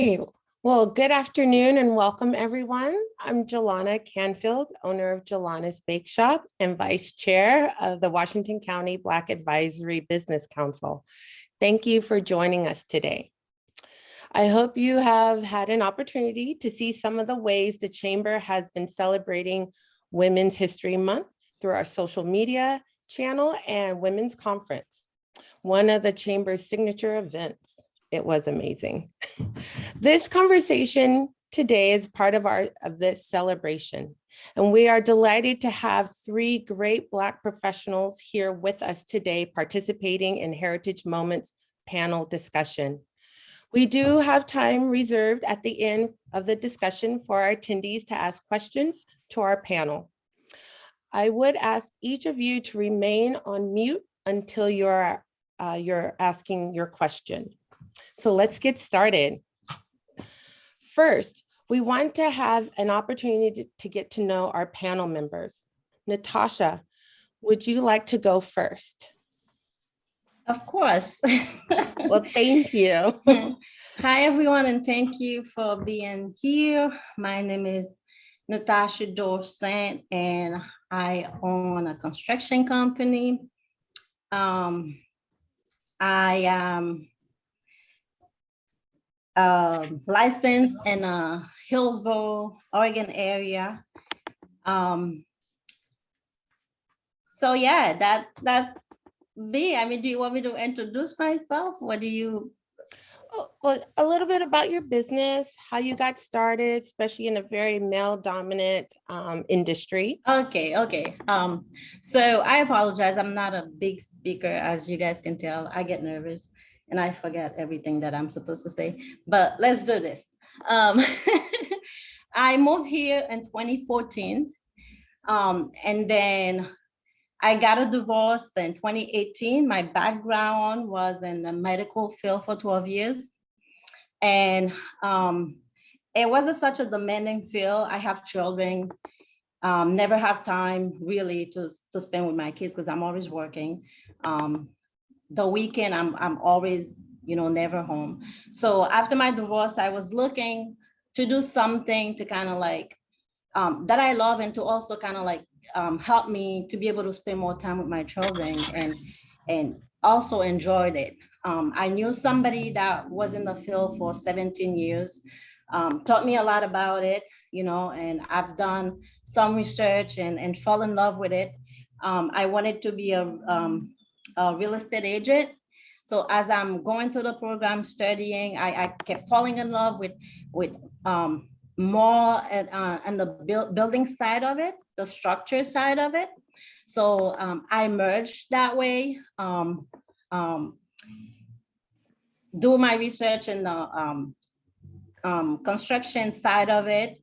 Hey, well, good afternoon and welcome everyone. I'm Jelana Canfield, owner of Jelana's Bake Shop and vice chair of the Washington County Black Advisory Business Council. Thank you for joining us today. I hope you have had an opportunity to see some of the ways the Chamber has been celebrating Women's History Month through our social media channel and Women's Conference, one of the Chamber's signature events. It was amazing. This conversation today is part of this celebration, and we are delighted to have three great Black professionals here with us today participating in Heritage Moments panel discussion. We do have time reserved at the end of the discussion for our attendees to ask questions to our panel. I would ask each of you to remain on mute until you're asking your question. So let's get started. First, we want to have an opportunity to get to know our panel members. Natasha, would you like to go first? Of course. Well, thank you. Hi, everyone, and thank you for being here. My name is Natasha Dawson, and I own a construction company. I am licensed in Hillsboro, Oregon area. So yeah, that's me. I mean, do you want me to introduce myself? What do you? Well, a little bit about your business, how you got started, especially in a very male-dominant industry. Okay. So I apologize. I'm not a big speaker, as you guys can tell. I get nervous and I forget everything that I'm supposed to say. But let's do this. I moved here in 2014, and then I got a divorce in 2018. My background was in the medical field for 12 years. And it wasn't such a demanding field. I have children, never have time really to spend with my kids because I'm always working. The weekend, I'm always, never home. So after my divorce, I was looking to do something to kind of like, that I love and to also kind of like help me to be able to spend more time with my children and also enjoyed it. I knew somebody that was in the field for 17 years, taught me a lot about it, and I've done some research and fell in love with it. I wanted to be a real estate agent. So as I'm going through the program studying, I kept falling in love with more on the building side of it, the structure side of it. So I merged that way, do my research in the construction side of it.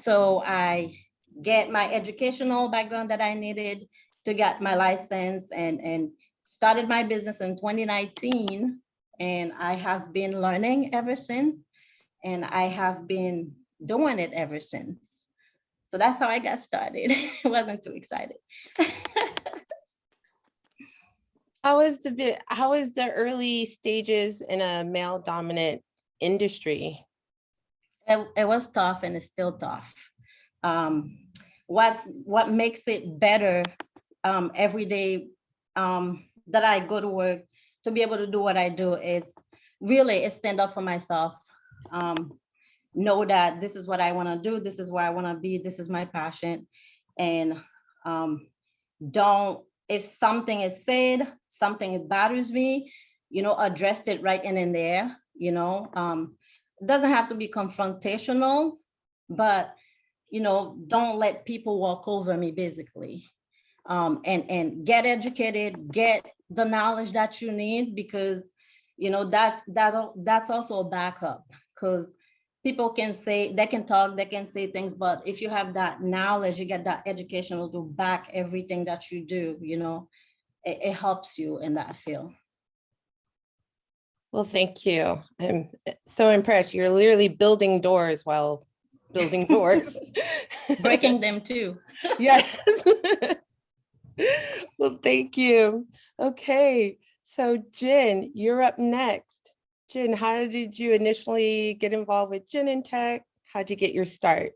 So I get my educational background that I needed to get my license and started my business in 2019. And I have been learning ever since. And I have been doing it ever since. So that's how I got started. I wasn't too excited. How is the early stages in a male-dominant industry? It was tough and it's still tough. What makes it better every day that I go to work to be able to do what I do is really stand up for myself. Know that this is what I want to do, this is where I want to be, this is my passion, and if something is said, something bothers me, address it right in there. It doesn't have to be confrontational, but don't let people walk over me, basically. And get educated, get the knowledge that you need, because that's also a backup, because people can say, they can talk, they can say things, but if you have that knowledge, you get that educational to back everything that you do, it helps you in that field. Well, thank you. I'm so impressed. You're literally building doors while building doors. Breaking them too. Yes. Well, thank you. Okay, so Jenn, you're up next. Jen, how did you initially get involved with Genentech? How'd you get your start?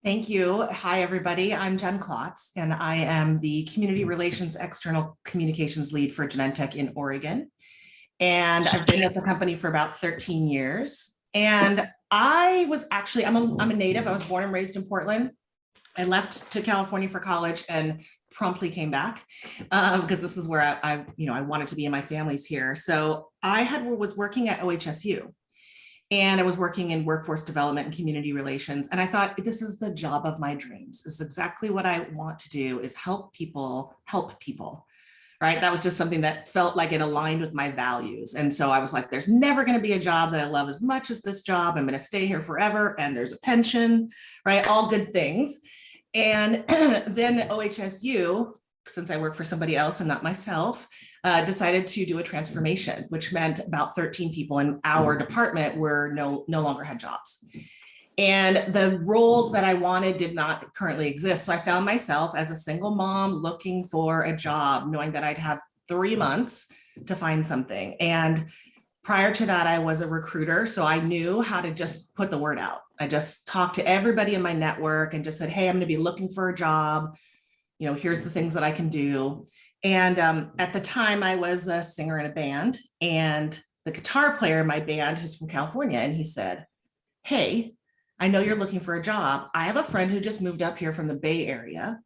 Thank you. Hi, everybody. I'm Jenn Klotz, and I am the Community Relations External Communications Lead for Genentech in Oregon. And I've been at the company for about 13 years. And I was actually, I'm a native. I was born and raised in Portland. I left to California for college and promptly came back because this is where I wanted to be, and my family's here. So I was working at OHSU. And I was working in workforce development and community relations. And I thought, this is the job of my dreams. This is exactly what I want to do, is help people, right? That was just something that felt like it aligned with my values. And so I was like, there's never going to be a job that I love as much as this job. I'm going to stay here forever. And there's a pension, right? All good things. And then OHSU, since I work for somebody else and not myself, decided to do a transformation, which meant about 13 people in our department were no longer had jobs. And the roles that I wanted did not currently exist. So I found myself as a single mom looking for a job, knowing that I'd have 3 months to find something. And prior to that, I was a recruiter. So I knew how to just put the word out. I just talked to everybody in my network and just said, hey, I'm going to be looking for a job. Here's the things that I can do. And at the time I was a singer in a band, and the guitar player in my band, who's from California, and he said, hey, I know you're looking for a job. I have a friend who just moved up here from the Bay Area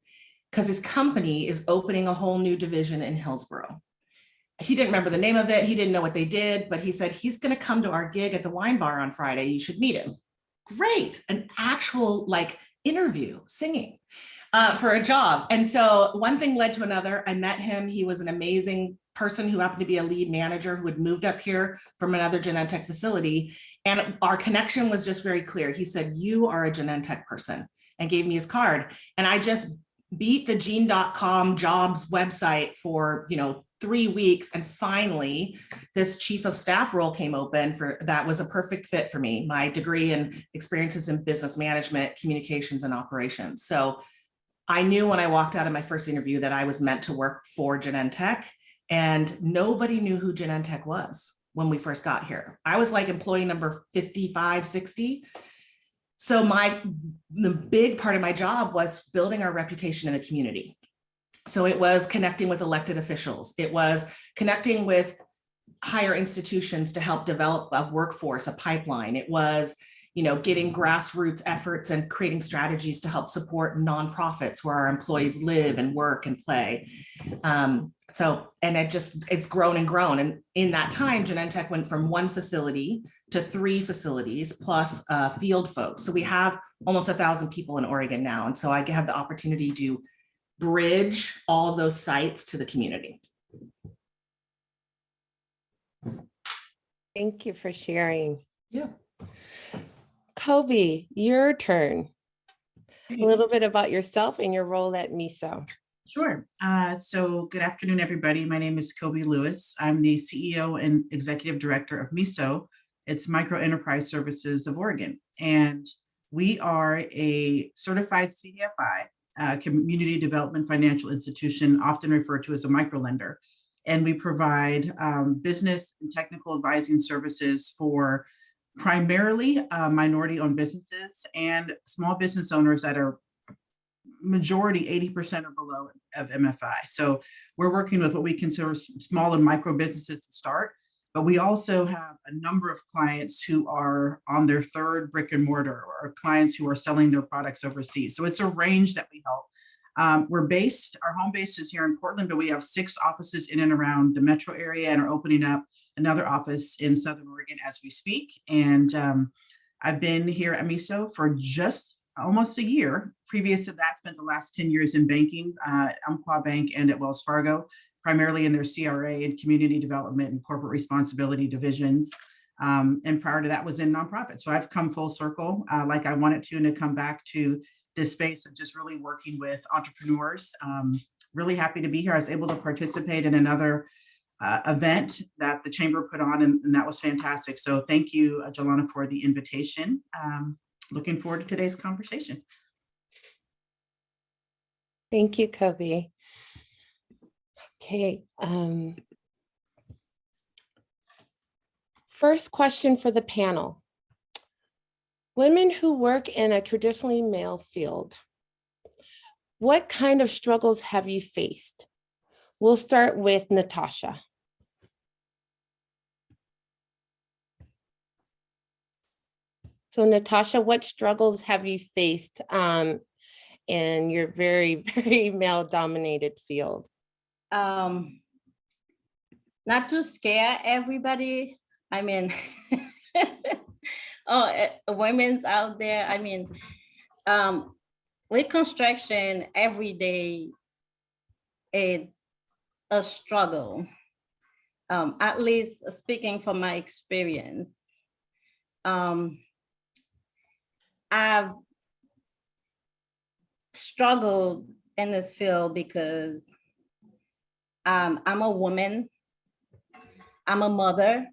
because his company is opening a whole new division in Hillsborough. He didn't remember the name of it. He didn't know what they did, but he said, he's going to come to our gig at the wine bar on Friday. You should meet him. Great. An actual interview, singing. For a job. And so one thing led to another. I met him. He was an amazing person who happened to be a lead manager who had moved up here from another Genentech facility. And our connection was just very clear. He said, you are a Genentech person, and gave me his card. And I just beat the gene.com jobs website for, 3 weeks. And finally, this chief of staff role came open that was a perfect fit for me. My degree and experiences in business management, communications, and operations. So I knew when I walked out of my first interview that I was meant to work for Genentech, and nobody knew who Genentech was when we first got here. I was like employee number 55, 60. So the big part of my job was building our reputation in the community. So it was connecting with elected officials. It was connecting with higher institutions to help develop a workforce, a pipeline. It was getting grassroots efforts and creating strategies to help support nonprofits where our employees live and work and play. And it's grown and grown. And in that time, Genentech went from 1 facility to 3 facilities plus field folks. So we have almost 1,000 people in Oregon now. And so I have the opportunity to bridge all those sites to the community. Thank you for sharing. Yeah. Cobi, your turn. A little bit about yourself and your role at MESO. Sure. So good afternoon, everybody. My name is Cobi Lewis. I'm the CEO and Executive Director of MESO. It's Micro Enterprise Services of Oregon. And we are a certified CDFI, Community Development Financial Institution, often referred to as a microlender. And we provide business and technical advising services for primarily minority-owned businesses and small business owners that are majority 80% or below of MFI. So we're working with what we consider small and micro businesses to start, but we also have a number of clients who are on their 3rd brick and mortar, or clients who are selling their products overseas. So it's a range that we help. Our home base is here in Portland, but we have 6 offices in and around the metro area and are opening up another office in Southern Oregon as we speak. And I've been here at MESO for just almost a year. Previous to that, spent the last 10 years in banking, Umpqua Bank and at Wells Fargo, primarily in their CRA and community development and corporate responsibility divisions. And prior to that was in nonprofit. So I've come full circle like I wanted to come back to this space of just really working with entrepreneurs. Really happy to be here. I was able to participate in another event that the chamber put on, and that was fantastic. So thank you, Jelana, for the invitation. Looking forward to today's conversation. Thank you, Cobi. Okay. First question for the panel. Women who work in a traditionally male field, what kind of struggles have you faced? We'll start with Natasha. So Natasha, what struggles have you faced in your very, very male-dominated field? Not to scare everybody. I mean, women's out there. I mean, with construction, every day it's a struggle. At least speaking from my experience. I've struggled in this field because I'm a woman, I'm a mother,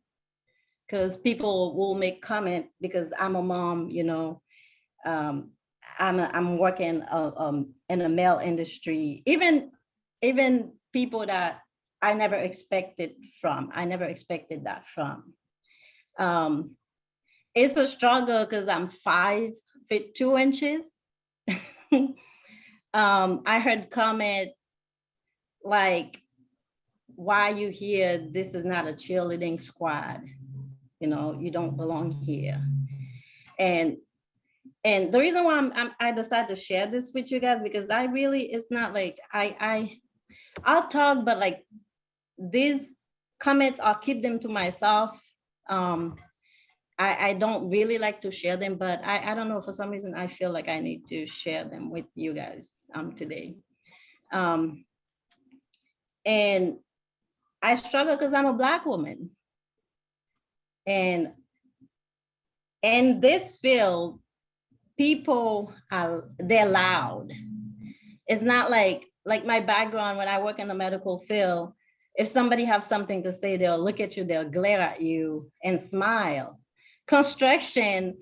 because people will make comments because I'm a mom, you know. I'm working in a male industry, even people that I never expected that from. It's a struggle because I'm 5'2". I heard comment like, why you here? This is not a cheerleading squad. You know, you don't belong here. And the reason why I decided to share this with you guys, because I really, it's not like I'll talk, but like these comments, I'll keep them to myself. I don't really like to share them, but I don't know, for some reason, I feel like I need to share them with you guys today. And I struggle because I'm a Black woman. And in this field, people they're loud. It's not like my background when I work in the medical field. If somebody has something to say, they'll look at you, they'll glare at you and smile. Construction,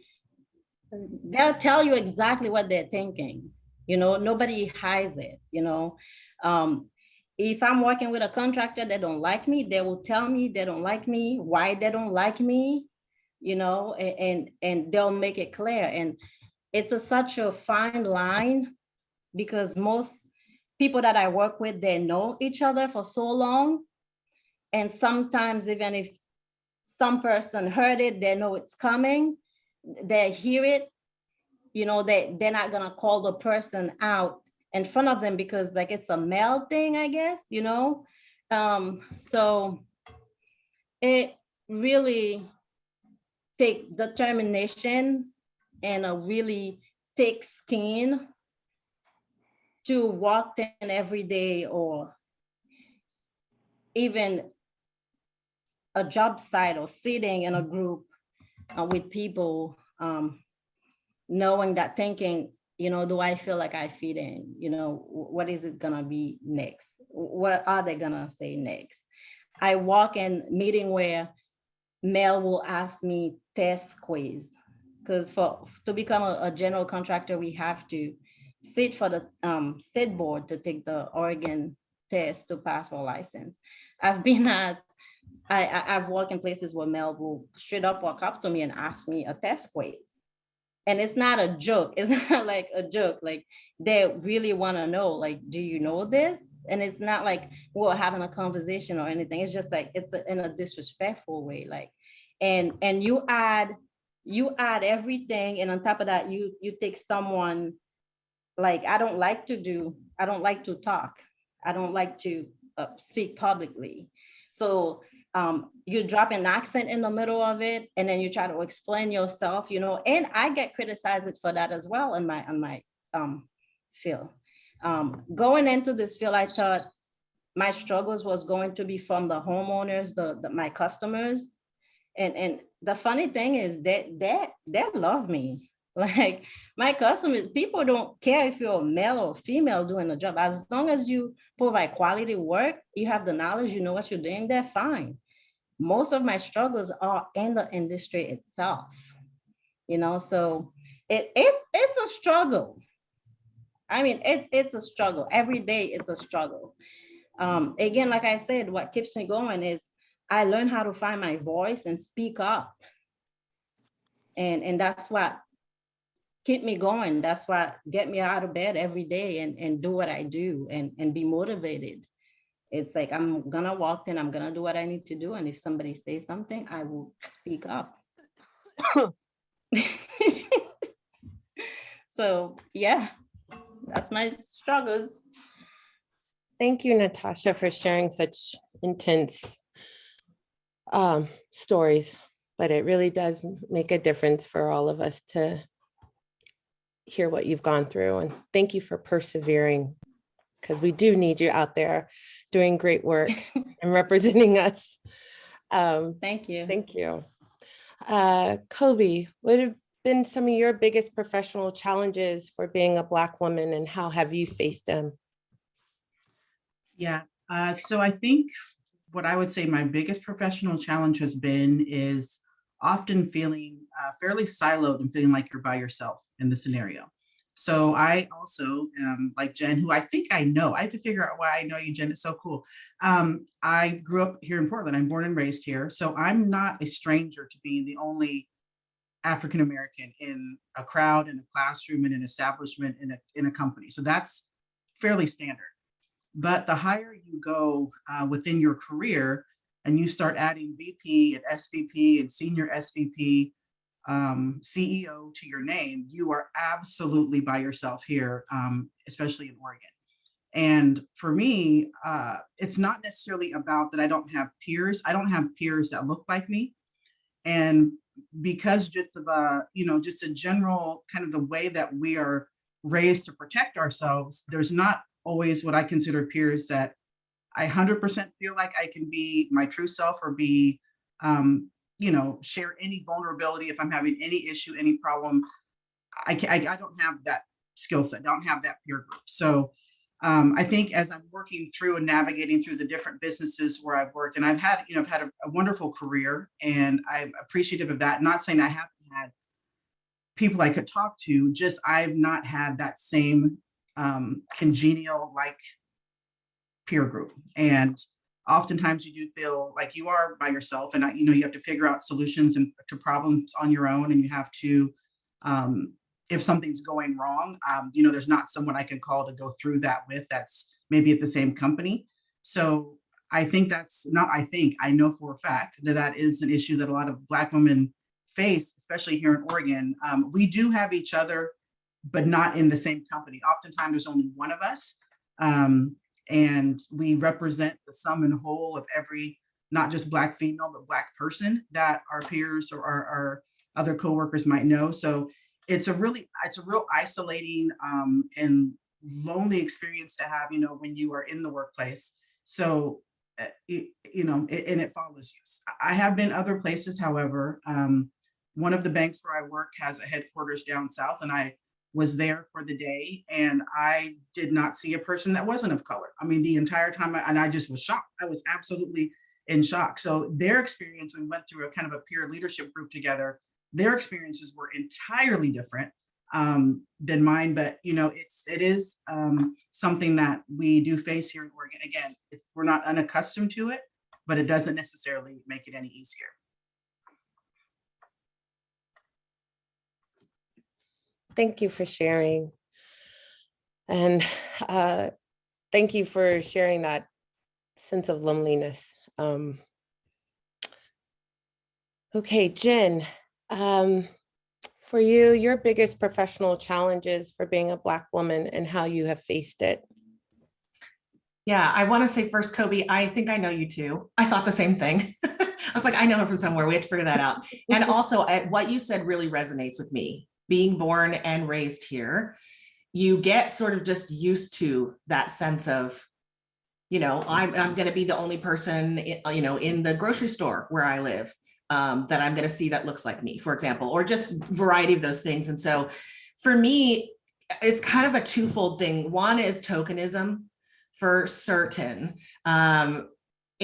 they'll tell you exactly what they're thinking. You know, nobody hides it, you know. If I'm working with a contractor that don't like me, they will tell me they don't like me, why they don't like me, you know, and they'll make it clear. And it's such a fine line, because most people that I work with, they know each other for so long. And sometimes even if some person heard it, they know it's coming, they hear it, you know, they're not gonna call the person out in front of them because like it's a male thing, I guess, you know. So it really takes determination and a really thick skin to walk in every day, or even a job site, or sitting in a group with people, knowing that, thinking, you know, do I feel like I fit in? You know, what is it gonna be next? What are they gonna say next? I walk in meeting where male will ask me test quiz, because to become a general contractor, we have to sit for the state board to take the Oregon test to pass our license. I've been asked, I've worked in places where male will straight up walk up to me and ask me a test quiz. And it's not a joke. It's not like a joke. Like they really want to know, like, do you know this? And it's not like we're having a conversation or anything. It's just like, it's in a disrespectful way. Like, and you add everything. And on top of that, you take someone, like, I don't like to talk. I don't like to speak publicly. So you drop an accent in the middle of it, and then you try to explain yourself, you know, and I get criticized for that as well in my field. Going into this field, I thought my struggles was going to be from the homeowners, my customers. And the funny thing is that they love me. Like my customers, people don't care if you're a male or female doing the job. As long as you provide quality work, you have the knowledge, you know what you're doing, they're fine. Most of my struggles are in the industry itself, you know, so it's a struggle. I mean, it's a struggle. Every day it's a struggle. Again, like I said, what keeps me going is I learned how to find my voice and speak up. And that's what keep me going. That's what get me out of bed every day and do what I do and be motivated. It's like, I'm gonna walk in, I'm gonna do what I need to do. And if somebody says something, I will speak up. So yeah, that's my struggles. Thank you, Natasha, for sharing such intense stories, but it really does make a difference for all of us to hear what you've gone through. And thank you for persevering, because we do need you out there doing great work and representing us. Thank you. Thank you. Cobi, what have been some of your biggest professional challenges for being a Black woman, and how have you faced them? Yeah, so I think what I would say my biggest professional challenge has been is often feeling fairly siloed and feeling like you're by yourself in the scenario. So I also, like Jen, who I think I know, I have to figure out why I know you, Jen, it's so cool. I grew up here in Portland, I'm born and raised here. So I'm not a stranger to being the only African-American in a crowd, in a classroom, in an establishment, in a company. So that's fairly standard. But the higher you go within your career and you start adding VP and SVP and senior SVP, CEO to your name, you are absolutely by yourself here, especially in Oregon. And for me, it's not necessarily about that I don't have peers. I don't have peers that look like me. And because just of just a general kind of the way that we are raised to protect ourselves, there's not always what I consider peers that I 100% feel like I can be my true self or be, share any vulnerability if I'm having any issue, any problem. I don't have that skill set. I don't have that peer group. So I think as I'm working through and navigating through the different businesses where I've worked, and I've had a wonderful career, and I'm appreciative of that. Not saying I haven't had people I could talk to, just I've not had that same congenial like peer group. And oftentimes you do feel like you are by yourself, and you have to figure out solutions and to problems on your own, and you have to if something's going wrong, there's not someone I can call to go through that with that's maybe at the same company. So I think I know for a fact that that is an issue that a lot of Black women face, especially here in Oregon. We do have each other, but not in the same company. Oftentimes there's only one of us, and we represent the sum and whole of every, not just Black female, but Black person that our peers or our other coworkers might know. So it's a real isolating and lonely experience to have, when you are in the workplace. So, and it follows you. I have been other places, however. One of the banks where I work has a headquarters down south, and I was there for the day, and I did not see a person that wasn't of color. I mean, the entire time, and I just was shocked. I was absolutely in shock. So their experience, we went through a kind of a peer leadership group together. Their experiences were entirely different than mine, but it is something that we do face here in Oregon. Again, we're not unaccustomed to it, but it doesn't necessarily make it any easier. Thank you for sharing. And thank you for sharing that sense of loneliness. Okay, Jenn, for you, your biggest professional challenges for being a Black woman and how you have faced it. Yeah, I want to say first, Cobi, I think I know you too. I thought the same thing. I was like, I know her from somewhere. We have to figure that out. And also, what you said really resonates with me. Being born and raised here, you get sort of just used to that sense of, I'm going to be the only person, in the grocery store where I live that I'm going to see that looks like me, for example, or just variety of those things. And so for me, it's kind of a twofold thing. One is tokenism for certain.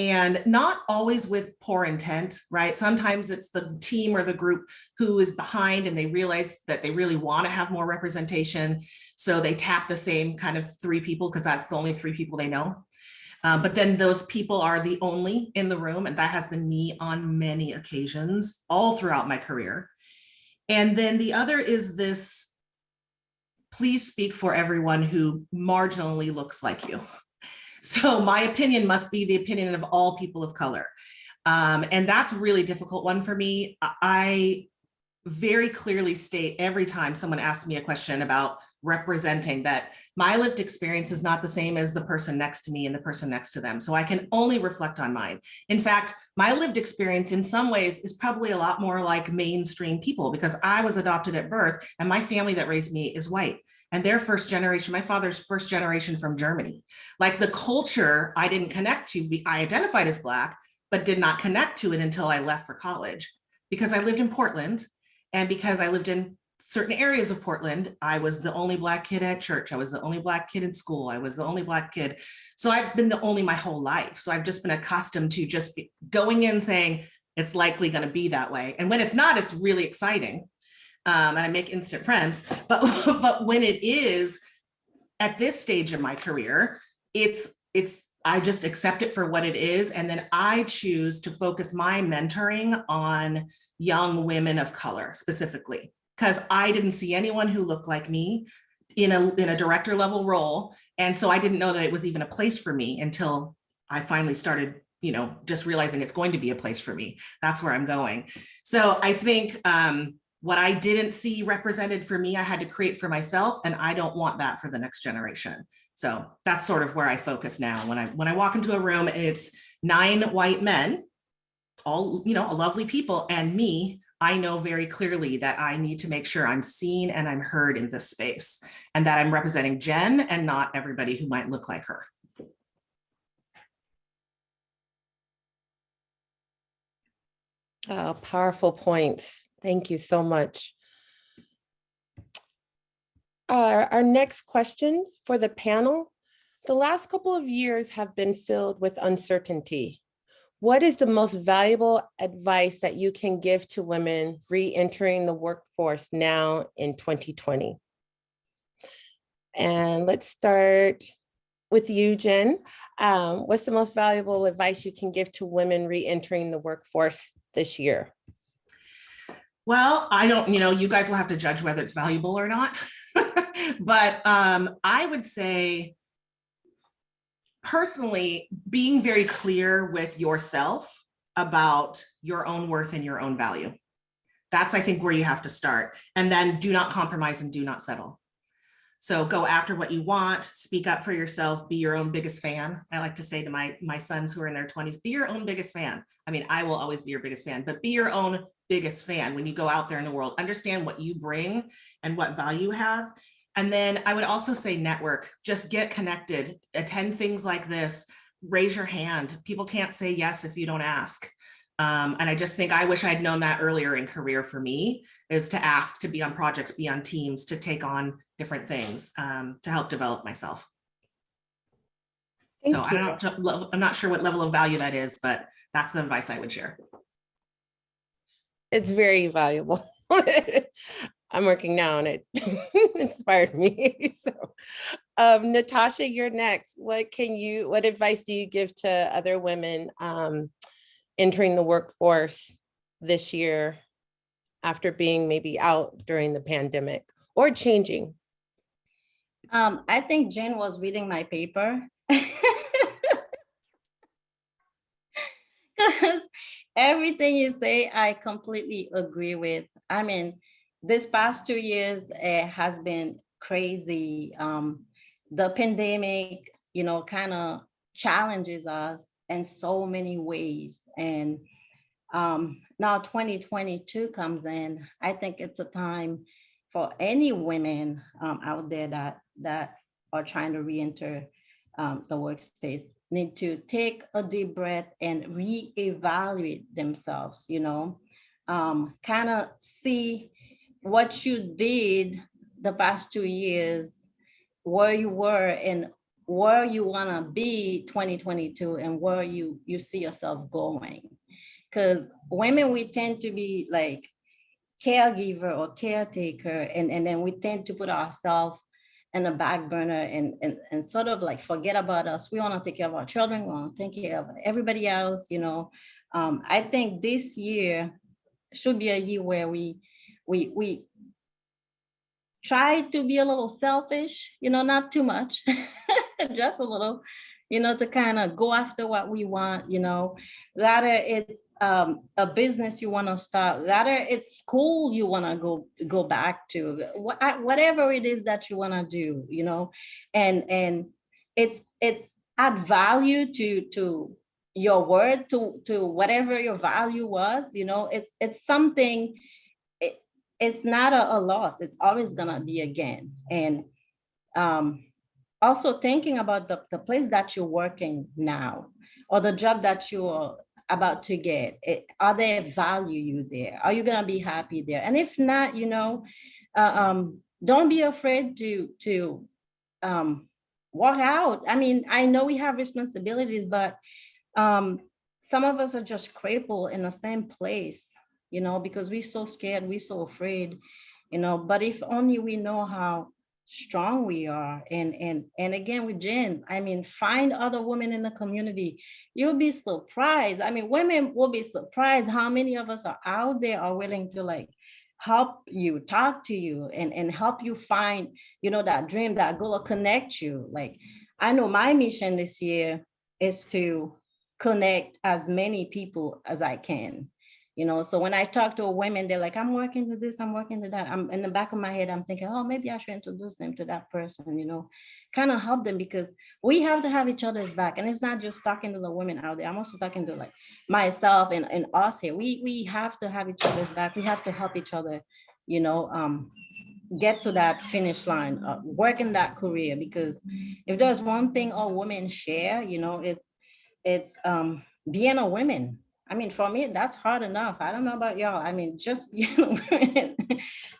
And not always with poor intent, right? Sometimes it's the team or the group who is behind and they realize that they really want to have more representation. So they tap the same kind of 3 people because that's the only 3 people they know. But then those people are the only in the room, and that has been me on many occasions all throughout my career. And then the other is this, please speak for everyone who marginally looks like you. So my opinion must be the opinion of all people of color. And that's a really difficult one for me. I very clearly state every time someone asks me a question about representing that my lived experience is not the same as the person next to me and the person next to them. So I can only reflect on mine. In fact, my lived experience in some ways is probably a lot more like mainstream people, because I was adopted at birth and my family that raised me is white. And their first generation, my father's first generation from Germany. Like the culture I didn't connect to, I identified as Black, but did not connect to it until I left for college. Because I lived in Portland, and because I lived in certain areas of Portland, I was the only Black kid at church. I was the only Black kid in school. I was the only Black kid. So I've been the only my whole life. So I've just been accustomed to just going in saying, it's likely going to be that way. And when it's not, it's really exciting. And I make instant friends. But when it is at this stage of my career, I just accept it for what it is. And then I choose to focus my mentoring on young women of color specifically, because I didn't see anyone who looked like me in a director level role. And so I didn't know that it was even a place for me until I finally started, just realizing it's going to be a place for me. That's where I'm going. So I think what I didn't see represented for me, I had to create for myself. And I don't want that for the next generation. So that's sort of where I focus now. When I walk into a room and it's 9 white men, all, lovely people, and me, I know very clearly that I need to make sure I'm seen and I'm heard in this space, and that I'm representing Jen and not everybody who might look like her. Oh, powerful points. Thank you so much. Our next questions for the panel. The last couple of years have been filled with uncertainty. What is the most valuable advice that you can give to women re-entering the workforce now in 2020? And let's start with you, Jen. What's the most valuable advice you can give to women re-entering the workforce this year? Well, I don't, you guys will have to judge whether it's valuable or not. But I would say, personally, being very clear with yourself about your own worth and your own value. That's, I think, where you have to start. And then do not compromise and do not settle. So go after what you want, speak up for yourself, be your own biggest fan. I like to say to my sons who are in their 20s, be your own biggest fan. I mean, I will always be your biggest fan, but be your own biggest fan when you go out there in the world. Understand what you bring and what value you have. And then I would also say network, just get connected, attend things like this, raise your hand. People can't say yes if you don't ask. And I just think I wish I'd known that earlier in career for me, is to ask to be on projects, be on teams, to take on different things to help develop myself. Thank so you. I'm not sure what level of value that is, but that's the advice I would share. It's very valuable. I'm working now and it inspired me. So, Natasha, you're next. What advice do you give to other women entering the workforce this year after being maybe out during the pandemic or changing? I think Jen was reading my paper. Because everything you say, I completely agree with. I mean, this past 2 years has been crazy. The pandemic, kind of challenges us in so many ways. And now 2022 comes in. I think it's a time for any women out there that are trying to re-enter the workspace, need to take a deep breath and reevaluate themselves, kind of see what you did the past 2 years, where you were and where you want to be 2022 and where you see yourself going. Because women, we tend to be like caregiver or caretaker, and then we tend to put ourselves in the back burner and sort of like forget about us. We want to take care of our children. We want to take care of everybody else, you know. I think this year should be a year where we try to be a little selfish, you know, not too much, just a little, you know, to kind of go after what we want, you know. Rather it's a business you want to start, rather it's school you want to go back to, whatever it is that you want to do, you know, and it's add value to your word, to whatever your value was, you know. It's something, it's not a loss, it's always gonna be a gain. And also thinking about the place that you're working now, or the job that you're about to get, are there value you there? Are you gonna be happy there? And if not, you know, don't be afraid to walk out. I mean, I know we have responsibilities, but some of us are just crippled in the same place, you know, because we're so scared, we're so afraid, you know. But if only we know how strong we are. And again, with Jenn, I mean, find other women in the community. You'll be surprised. I mean, women will be surprised how many of us are out there are willing to like help you, talk to you, and help you find, you know, that dream, that goal, or connect you. Like, I know my mission this year is to connect as many people as I can. You know, so when I talk to women, they're like, I'm working to this, I'm working to that. I'm in the back of my head, I'm thinking, oh, maybe I should introduce them to that person, you know, kind of help them, because we have to have each other's back. And it's not just talking to the women out there. I'm also talking to like myself and us here. We have to have each other's back. We have to help each other, you know, get to that finish line, work in that career. Because if there's one thing all women share, you know, it's being a woman. I mean, for me, that's hard enough. I don't know about y'all. I mean, just, you know,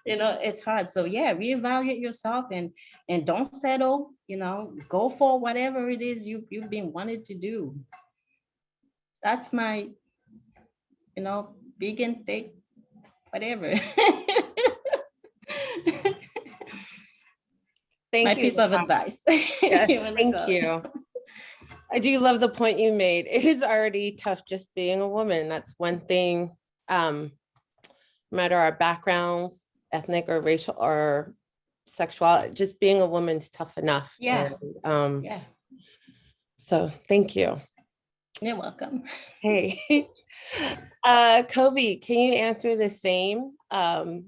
you know, it's hard. So yeah, reevaluate yourself and don't settle, you know, go for whatever it is you've been wanted to do. That's my, you know, big and thick, whatever. Thank My you. piece of advice. Yes, You wanna thank go? you. I do love the point you made. It is already tough just being a woman. That's one thing, no matter our backgrounds, ethnic or racial or sexual, just being a woman's tough enough. Yeah. And, Yeah, so thank you. you're welcome. Hey, Cobi, can you answer the same?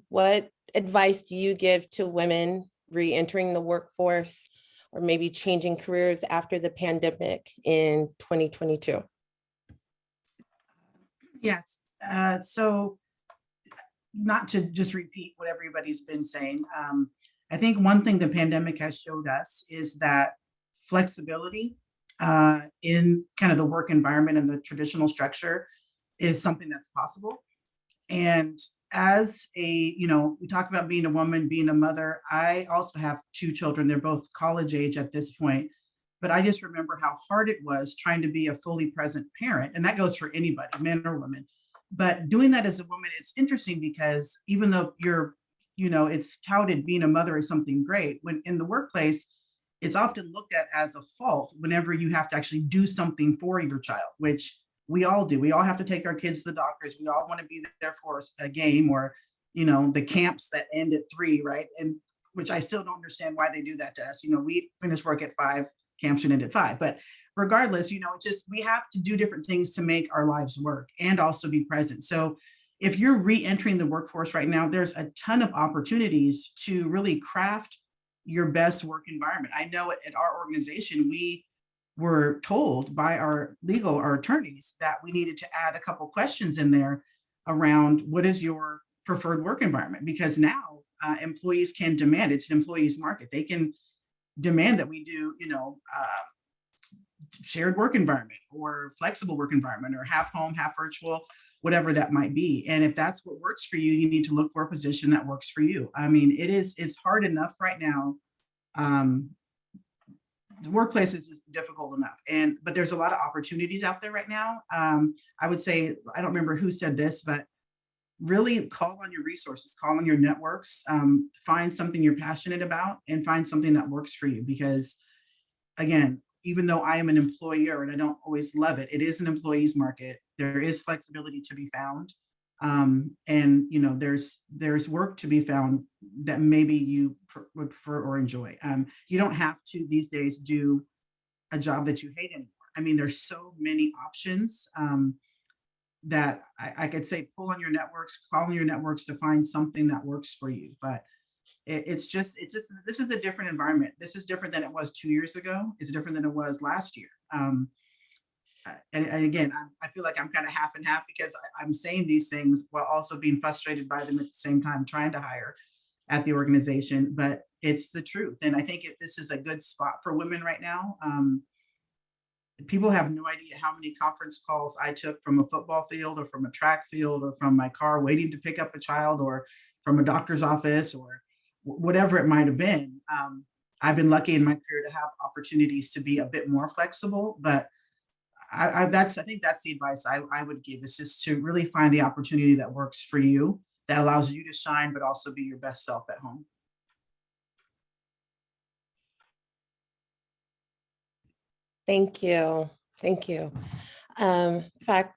What advice do you give to women re-entering the workforce, or maybe changing careers after the pandemic in 2022? Yes. So not to just repeat what everybody's been saying. I think one thing the pandemic has showed us is that flexibility in kind of the work environment and the traditional structure is something that's possible. And as a, you know, we talked about being a woman, being a mother. I also have 2 children. They're both college age at this point. But I just remember how hard it was trying to be a fully present parent. And that goes for anybody, men or women. But doing that as a woman, it's interesting because even though you're, you know, it's touted being a mother is something great, when in the workplace, it's often looked at as a fault whenever you have to actually do something for your child, which we all do. We all have to take our kids to the doctors. We all want to be there for a game, or, you know, the camps that end at 3, right? And which I still don't understand why they do that to us. You know, we finish work at 5, camps should end at 5. But regardless, you know, it's just, we have to do different things to make our lives work and also be present. So if you're re-entering the workforce right now, there's a ton of opportunities to really craft your best work environment. I know at our organization, we were told by our attorneys that we needed to add a couple questions in there around what is your preferred work environment, because now employees can demand, it's an employee's market. They can demand that we do, you know, shared work environment or flexible work environment or half home, half virtual, whatever that might be. And if that's what works for you, you need to look for a position that works for you. I mean, it's hard enough right now. The workplace is just difficult enough. But there's a lot of opportunities out there right now. I would say, I don't remember who said this, but really call on your resources, call on your networks, find something you're passionate about and find something that works for you. Because again, even though I am an employer and I don't always love it, it is an employee's market. There is flexibility to be found. And there's work to be found that maybe you would prefer or enjoy. You don't have to these days do a job that you hate anymore. I mean, there's so many options that I could say pull on your networks, call on your networks to find something that works for you. But it's just this is a different environment. This is different than it was 2 years ago. It's different than it was last year. And again, I feel like I'm kind of half and half because I'm saying these things while also being frustrated by them at the same time, trying to hire at the organization. But it's the truth. And I think this is a good spot for women right now. People have no idea how many conference calls I took from a football field or from a track field or from my car waiting to pick up a child or from a doctor's office or whatever it might have been. I've been lucky in my career to have opportunities to be a bit more flexible, but I think that's the advice I would give, is just to really find the opportunity that works for you, that allows you to shine, but also be your best self at home. Thank you. Thank you. In fact,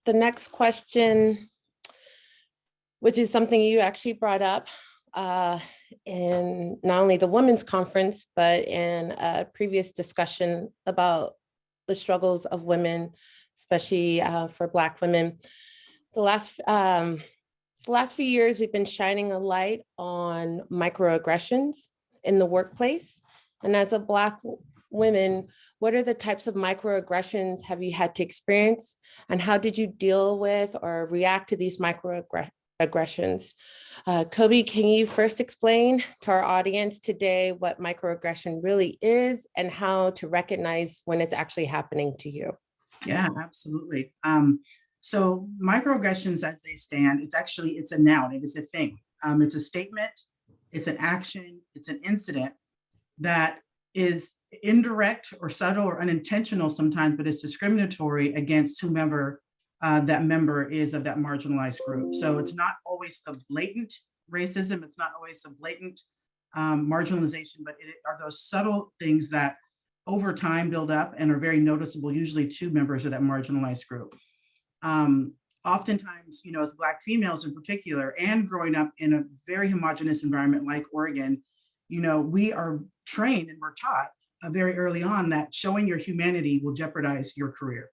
the next question, which is something you actually brought up in not only the Women's Conference, but in a previous discussion about the struggles of women, especially for Black women. The last few years, we've been shining a light on microaggressions in the workplace. And as a Black woman, what are the types of microaggressions have you had to experience? And how did you deal with or react to these microaggressions? Cobi, can you first explain to our audience today what microaggression really is and how to recognize when it's actually happening to you? Yeah, absolutely. So microaggressions as they stand, it's a noun, it is a thing. It's a statement, it's an action, it's an incident that is indirect or subtle or unintentional sometimes, but it's discriminatory against whomever that member is of that marginalized group. So it's not always the blatant racism, it's not always the blatant marginalization, but it are those subtle things that over time build up and are very noticeable, usually to members of that marginalized group. Oftentimes, as Black females in particular, and growing up in a very homogenous environment like Oregon, we are trained and we're taught very early on that showing your humanity will jeopardize your career.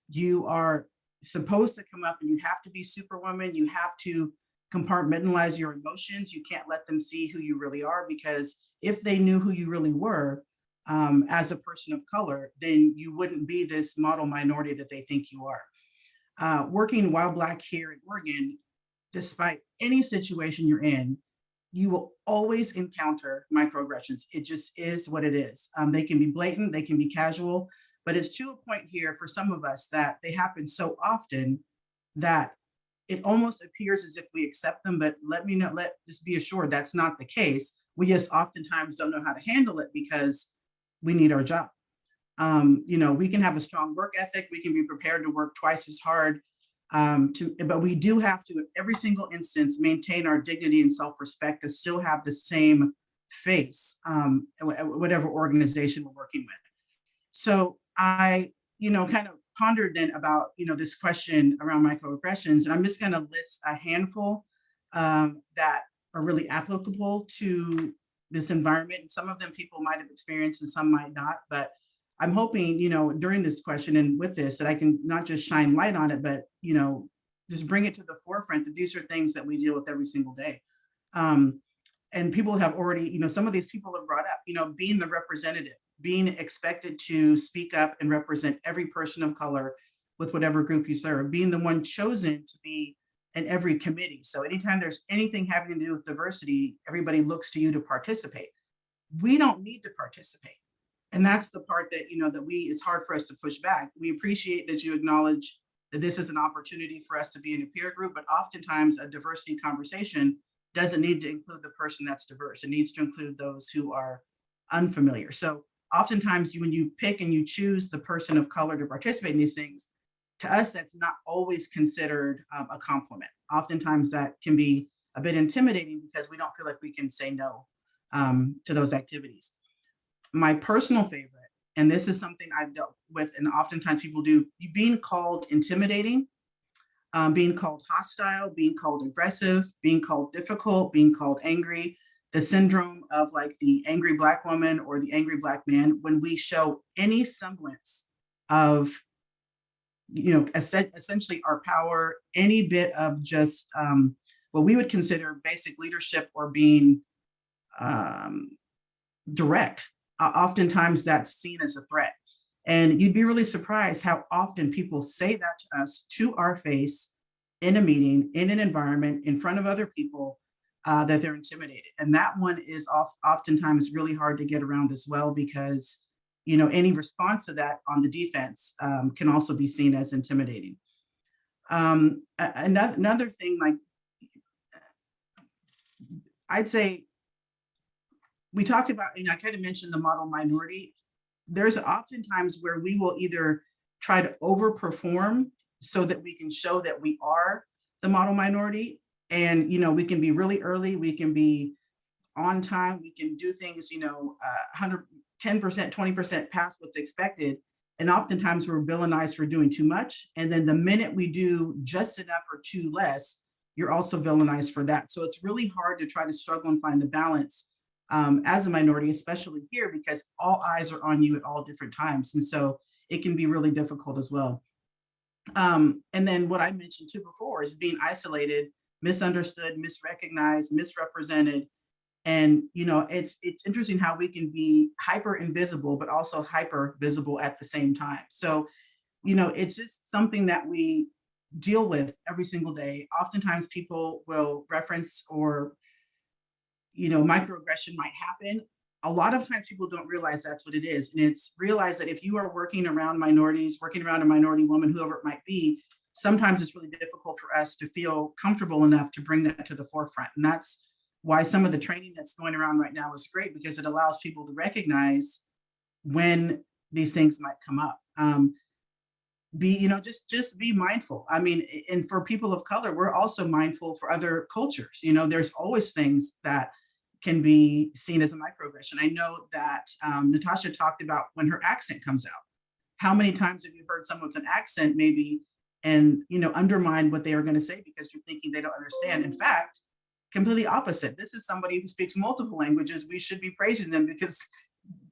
You are supposed to come up and you have to be Superwoman. You have to compartmentalize your emotions. You can't let them see who you really are, because if they knew who you really were as a person of color, then you wouldn't be this model minority that they think you are. Working while Black here in Oregon, despite any situation you're in, you will always encounter microaggressions. It just is what it is. They can be blatant, they can be casual, but it's to a point here for some of us that they happen so often that it almost appears as if we accept them, but just be assured that's not the case. We just oftentimes don't know how to handle it because we need our job. We can have a strong work ethic, we can be prepared to work twice as hard, but we do have to, in every single instance, maintain our dignity and self-respect to still have the same face, whatever organization we're working with. So I, kind of pondered then about, this question around microaggressions, and I'm just going to list a handful that are really applicable to this environment. And some of them people might have experienced and some might not, but I'm hoping, during this question and with this, that I can not just shine light on it, but, just bring it to the forefront that these are things that we deal with every single day. And people have already, some of these people have brought up, being the representative, being expected to speak up and represent every person of color with whatever group you serve, being the one chosen to be in every committee. So anytime there's anything having to do with diversity, everybody looks to you to participate. We don't need to participate. And that's the part that, it's hard for us to push back. We appreciate that you acknowledge that this is an opportunity for us to be in a peer group, but oftentimes a diversity conversation doesn't need to include the person that's diverse. It needs to include those who are unfamiliar. So oftentimes when you pick and you choose the person of color to participate in these things, to us, that's not always considered a compliment. Oftentimes that can be a bit intimidating because we don't feel like we can say no to those activities. My personal favorite, and this is something I've dealt with, and oftentimes people do, being called intimidating, being called hostile, being called aggressive, being called difficult, being called angry, the syndrome of like the angry Black woman or the angry Black man, when we show any semblance of, essentially our power, any bit of just what we would consider basic leadership or being direct. Oftentimes that's seen as a threat. And you'd be really surprised how often people say that to us to our face in a meeting, in an environment, in front of other people, that they're intimidated. And that one is oftentimes really hard to get around as well, because any response to that on the defense can also be seen as intimidating. Another thing, like I'd say, we talked about, I kind of mentioned the model minority. There's oftentimes where we will either try to overperform so that we can show that we are the model minority. And, we can be really early, we can be on time, we can do things, 110%, 20% past what's expected. And oftentimes we're villainized for doing too much. And then the minute we do just enough or too less, you're also villainized for that. So it's really hard to try to struggle and find the balance as a minority, especially here, because all eyes are on you at all different times. And so it can be really difficult as well. And then what I mentioned too before is being isolated, misunderstood, misrecognized, misrepresented. And, it's interesting how we can be hyper invisible, but also hyper visible at the same time. So, it's just something that we deal with every single day. Oftentimes people will reference or, microaggression might happen. A lot of times people don't realize that's what it is. And it's realize that if you are working around minorities, working around a minority woman, whoever it might be, sometimes it's really difficult for us to feel comfortable enough to bring that to the forefront. And that's why some of the training that's going around right now is great, because it allows people to recognize when these things might come up. Just be mindful. I mean, and for people of color, we're also mindful for other cultures. There's always things that can be seen as a microaggression. I know that Natasha talked about when her accent comes out. How many times have you heard someone with an accent maybe and undermine what they are going to say because you're thinking they don't understand? In fact, completely opposite. This is somebody who speaks multiple languages. We should be praising them because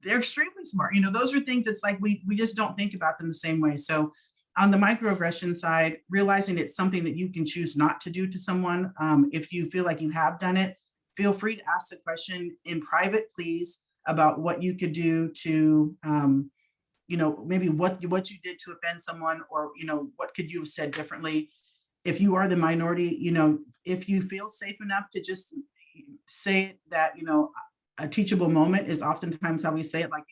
they're extremely smart. Those are things that's like we just don't think about them the same way. So on the microaggression side, realizing it's something that you can choose not to do to someone. If you feel like you have done it, feel free to ask the question in private, please, about what you could do to, maybe what you did to offend someone, or, what could you have said differently? If you are the minority, if you feel safe enough to just say that, a teachable moment is oftentimes how we say it, like,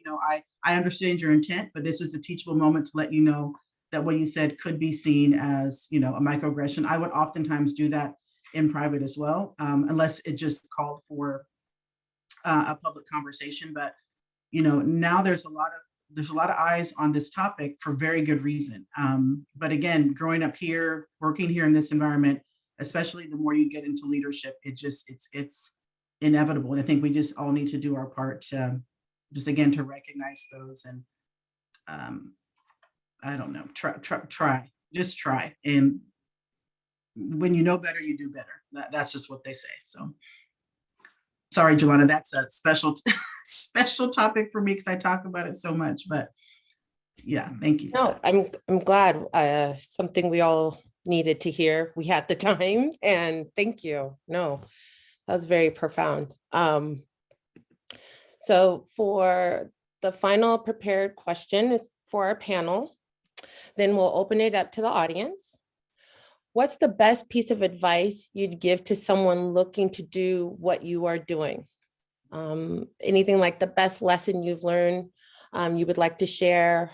I understand your intent, but this is a teachable moment to let you know that what you said could be seen as, a microaggression. I would oftentimes do that in private as well, unless it just called for a public conversation. But, now there's a lot of eyes on this topic for very good reason. But again, growing up here, working here in this environment, especially the more you get into leadership, it's inevitable. And I think we just all need to do our part to just, again, to recognize those and, I don't know, just try. And when you know better, you do better. That's just what they say. So sorry, Jelana, that's a special topic for me because I talk about it so much, but yeah, thank you. No, I'm glad, something we all needed to hear. We had the time, and thank you. No, that was very profound. So for the final prepared question is for our panel. Then we'll open it up to the audience. What's the best piece of advice you'd give to someone looking to do what you are doing? Anything like the best lesson you've learned you would like to share?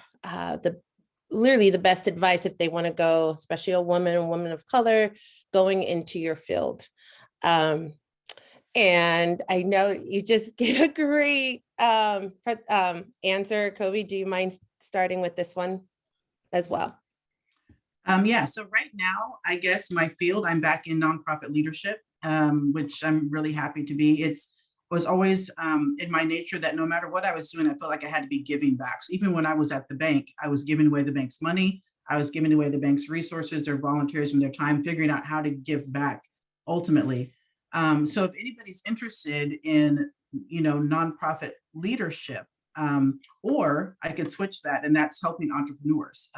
Literally the best advice if they want to go, especially a woman of color, going into your field. And I know you just gave a great answer. Cobi, do you mind starting with this one as well? Yeah, so right now, I guess my field, I'm back in nonprofit leadership, which I'm really happy to be. Was always in my nature that no matter what I was doing, I felt like I had to be giving back. So even when I was at the bank, I was giving away the bank's money. I was giving away the bank's resources, their volunteers and their time, figuring out how to give back ultimately. So if anybody's interested in, nonprofit leadership, or I could switch that, and that's helping entrepreneurs.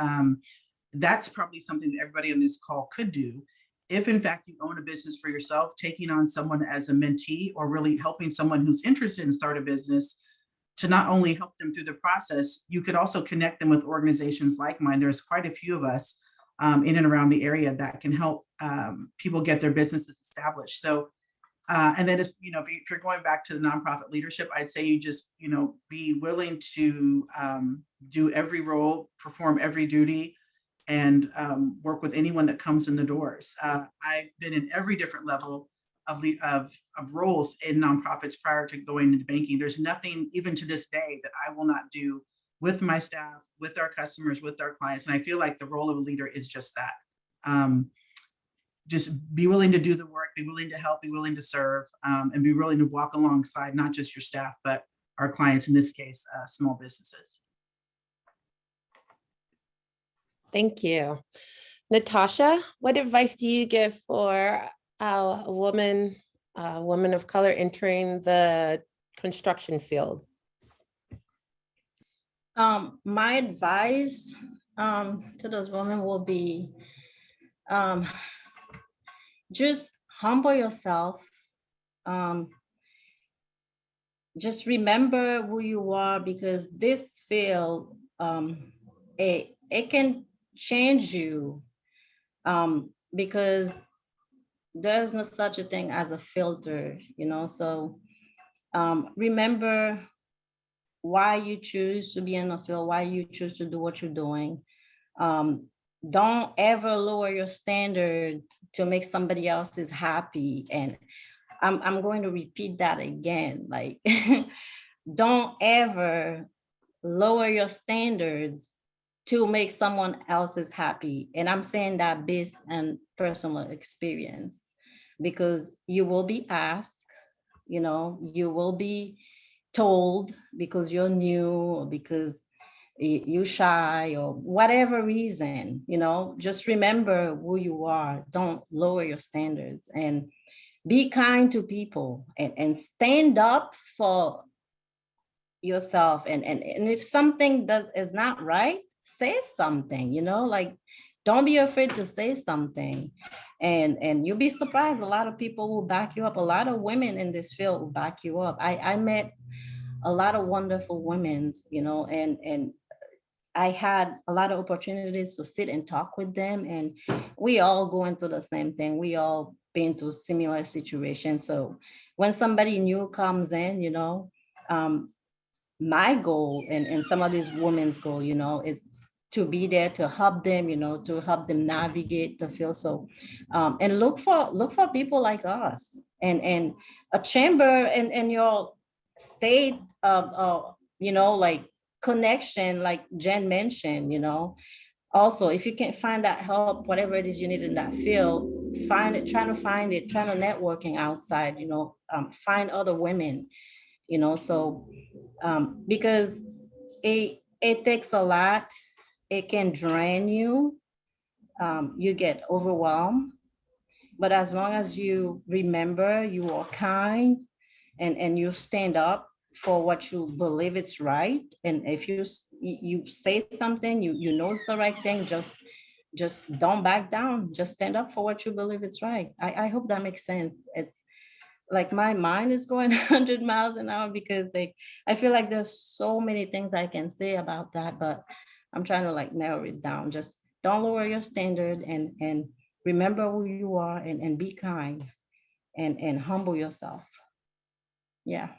That's probably something that everybody on this call could do. If in fact you own a business for yourself, taking on someone as a mentee or really helping someone who's interested in start a business to not only help them through the process, you could also connect them with organizations like mine. There's quite a few of us in and around the area that can help people get their businesses established. So, and then, if you're going back to the nonprofit leadership, I'd say you just, be willing to do every role, perform every duty, and work with anyone that comes in the doors. I've been in every different level of roles in nonprofits prior to going into banking. There's nothing, even to this day, that I will not do with my staff, with our customers, with our clients. And I feel like the role of a leader is just that. Just be willing to do the work, be willing to help, be willing to serve, and be willing to walk alongside not just your staff, but our clients, in this case, small businesses. Thank you. Natasha, what advice do you give for a woman of color entering the construction field? My advice to those women will be just humble yourself. Just remember who you are, because this field, it can change you, because there's no such a thing as a filter, so remember why you choose to be in the field, why you choose to do what you're doing. Don't ever lower your standard to make somebody else's happy. And I'm going to repeat that again, like, don't ever lower your standards to make someone else's happy. And I'm saying that based on personal experience, because you will be asked, you will be told, because you're new or because you're shy or whatever reason, just remember who you are. Don't lower your standards, and be kind to people, and stand up for yourself. And if something is not right, say something, like, don't be afraid to say something, and you'll be surprised. A lot of people will back you up. A lot of women in this field will back you up. I met a lot of wonderful women, and I had a lot of opportunities to sit and talk with them, and we all going through the same thing. We all been through similar situations. So when somebody new comes in, my goal and some of these women's goal, is to be there to help them, to help them navigate the field. So, and look for people like us, and a chamber in your state of, like connection, like Jenn mentioned, also, if you can't find that help, whatever it is you need in that field, trying to networking outside, find other women, so because it takes a lot. It can drain you. You get overwhelmed. But as long as you remember you are kind, and you stand up for what you believe it's right, and if you say something you know it's the right thing, just don't back down. Just stand up for what you believe it's right. I hope that makes sense. It's like my mind is going 100 miles an hour, because like I feel like there's so many things I can say about that, but I'm trying to like narrow it down. Just don't lower your standard, and remember who you are, and be kind, and humble yourself. Yeah.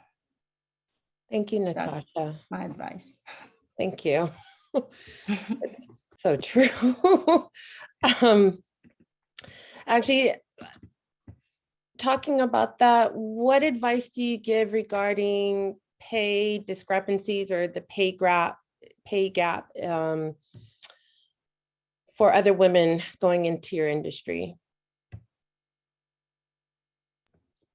Thank you, Natasha. My advice. Thank you. It's so true. Actually, talking about that, what advice do you give regarding pay discrepancies or the pay gap for other women going into your industry?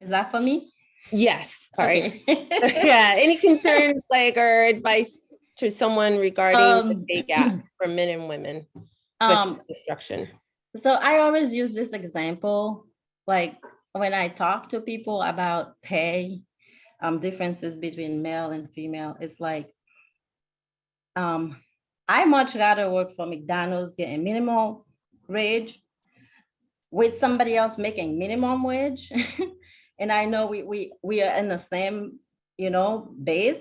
Is that for me? Yes, sorry. Okay. Yeah, any concerns like or advice to someone regarding the pay gap for men and women, especially in construction? So I always use this example, like when I talk to people about pay, differences between male and female. It's like, I much rather work for McDonald's getting minimum wage with somebody else making minimum wage. And I know we are in the same, base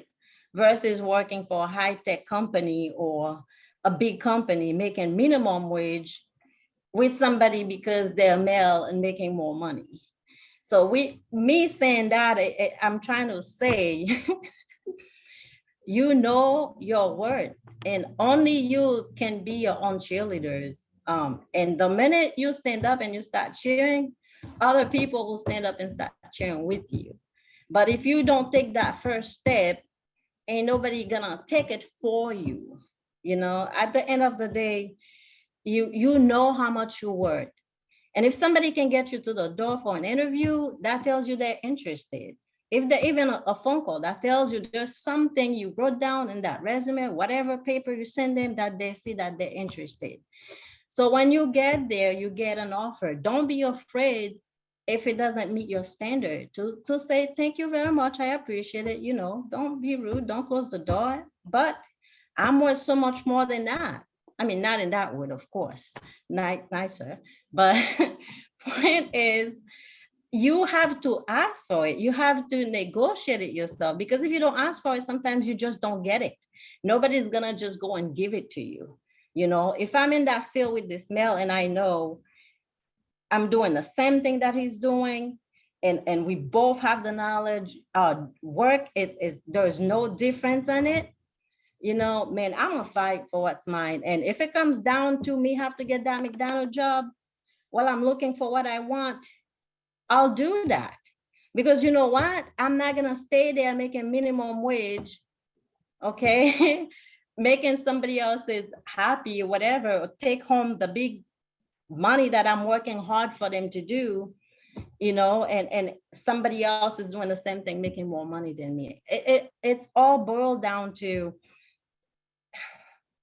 versus working for a high-tech company or a big company making minimum wage with somebody because they're male and making more money. So me saying that, I'm trying to say, you know your worth, and only you can be your own cheerleaders. And the minute you stand up and you start cheering, other people will stand up and start cheering with you. But if you don't take that first step, ain't nobody gonna take it for you. At the end of the day, you know how much you're worth. And if somebody can get you to the door for an interview, that tells you they're interested. If they're even a phone call, that tells you there's something you wrote down in that resume, whatever paper you send them, that they see that they're interested. So when you get there, you get an offer. Don't be afraid if it doesn't meet your standard to say, thank you very much, I appreciate it. Don't be rude, don't close the door. But I'm worth so much more than that. I mean, not in that word, of course, nicer. But point is, you have to ask for it. You have to negotiate it yourself, because if you don't ask for it, sometimes you just don't get it. Nobody's gonna just go and give it to you. If I'm in that field with this male and I know I'm doing the same thing that he's doing, and we both have the knowledge, work, there's no difference in it, man, I'm gonna fight for what's mine. And if it comes down to me have to get that McDonald's job while I'm looking for what I want, I'll do that. Because you know what? I'm not gonna stay there making minimum wage, okay? Making somebody else is happy or whatever, or take home the big money that I'm working hard for them to do, and somebody else is doing the same thing, making more money than me. It's all boiled down to,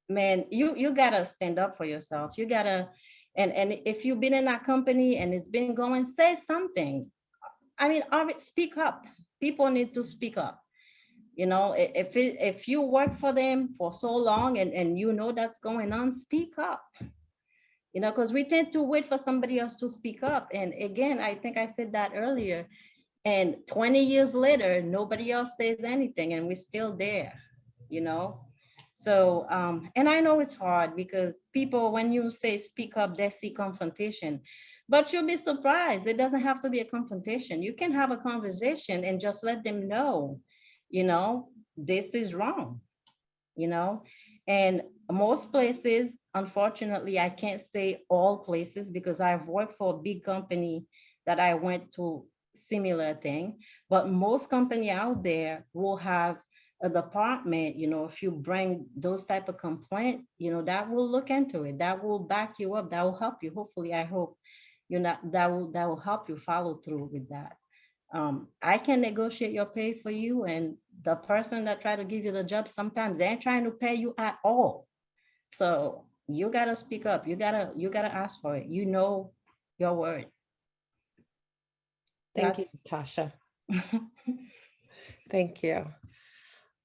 man, you gotta stand up for yourself. You gotta, and if you've been in that company and it's been going, say something. I mean, speak up. People need to speak up. If you work for them for so long and that's going on, speak up. Because we tend to wait for somebody else to speak up. And again, I think I said that earlier. And 20 years later, nobody else says anything, and we're still there. So, and I know it's hard because people, when you say speak up, they see confrontation. But you'll be surprised. It doesn't have to be a confrontation. You can have a conversation and just let them know, this is wrong, and most places, unfortunately, I can't say all places because I've worked for a big company that I went to similar thing, but most company out there will have a department, if you bring those type of complaint, that will look into it, that will back you up, that will help you. Hopefully, I hope, that will help you follow through with that. I can negotiate your pay for you, and the person that try to give you the job, sometimes they ain't trying to pay you at all. So you gotta speak up. You gotta ask for it. Your word. Thank you, Natasha. Thank you.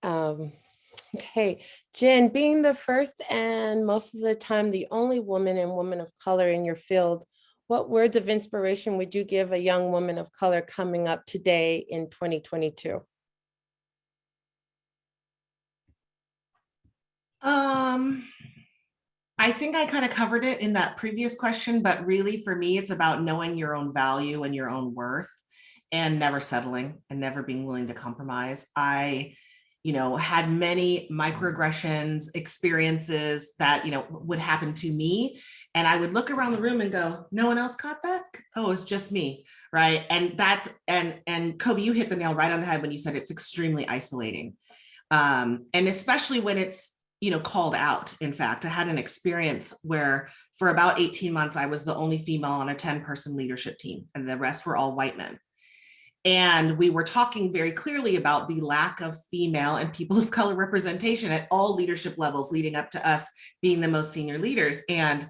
Okay, Jenn, being the first and most of the time the only woman and woman of color in your field, what words of inspiration would you give a young woman of color coming up today in 2022? I think I kind of covered it in that previous question, but really for me, it's about knowing your own value and your own worth and never settling and never being willing to compromise. I had many microaggressions, experiences that, would happen to me. And I would look around the room and go, no one else caught that? Oh, it's just me, right? And and Cobi, you hit the nail right on the head when you said it's extremely isolating. And especially when it's called out. In fact, I had an experience where for about 18 months, I was the only female on a 10-person leadership team, and the rest were all white men. And we were talking very clearly about the lack of female and people of color representation at all leadership levels leading up to us being the most senior leaders. And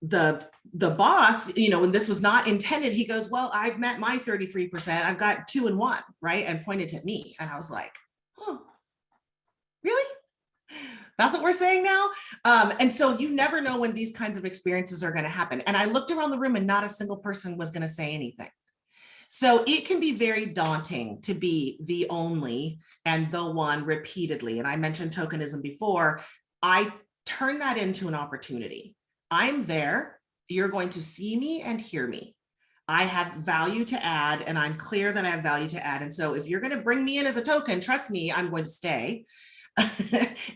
the boss, when this was not intended, he goes, well, I've met my 33%, I've got 2 and 1, right? And pointed to me. And I was like, oh, really? That's what we're saying now? And so you never know when these kinds of experiences are going to happen. And I looked around the room and not a single person was going to say anything. So it can be very daunting to be the only and the one repeatedly. And I mentioned tokenism before. I turn that into an opportunity. I'm there. You're going to see me and hear me. I have value to add, and I'm clear that I have value to add. And so if you're going to bring me in as a token, trust me, I'm going to stay.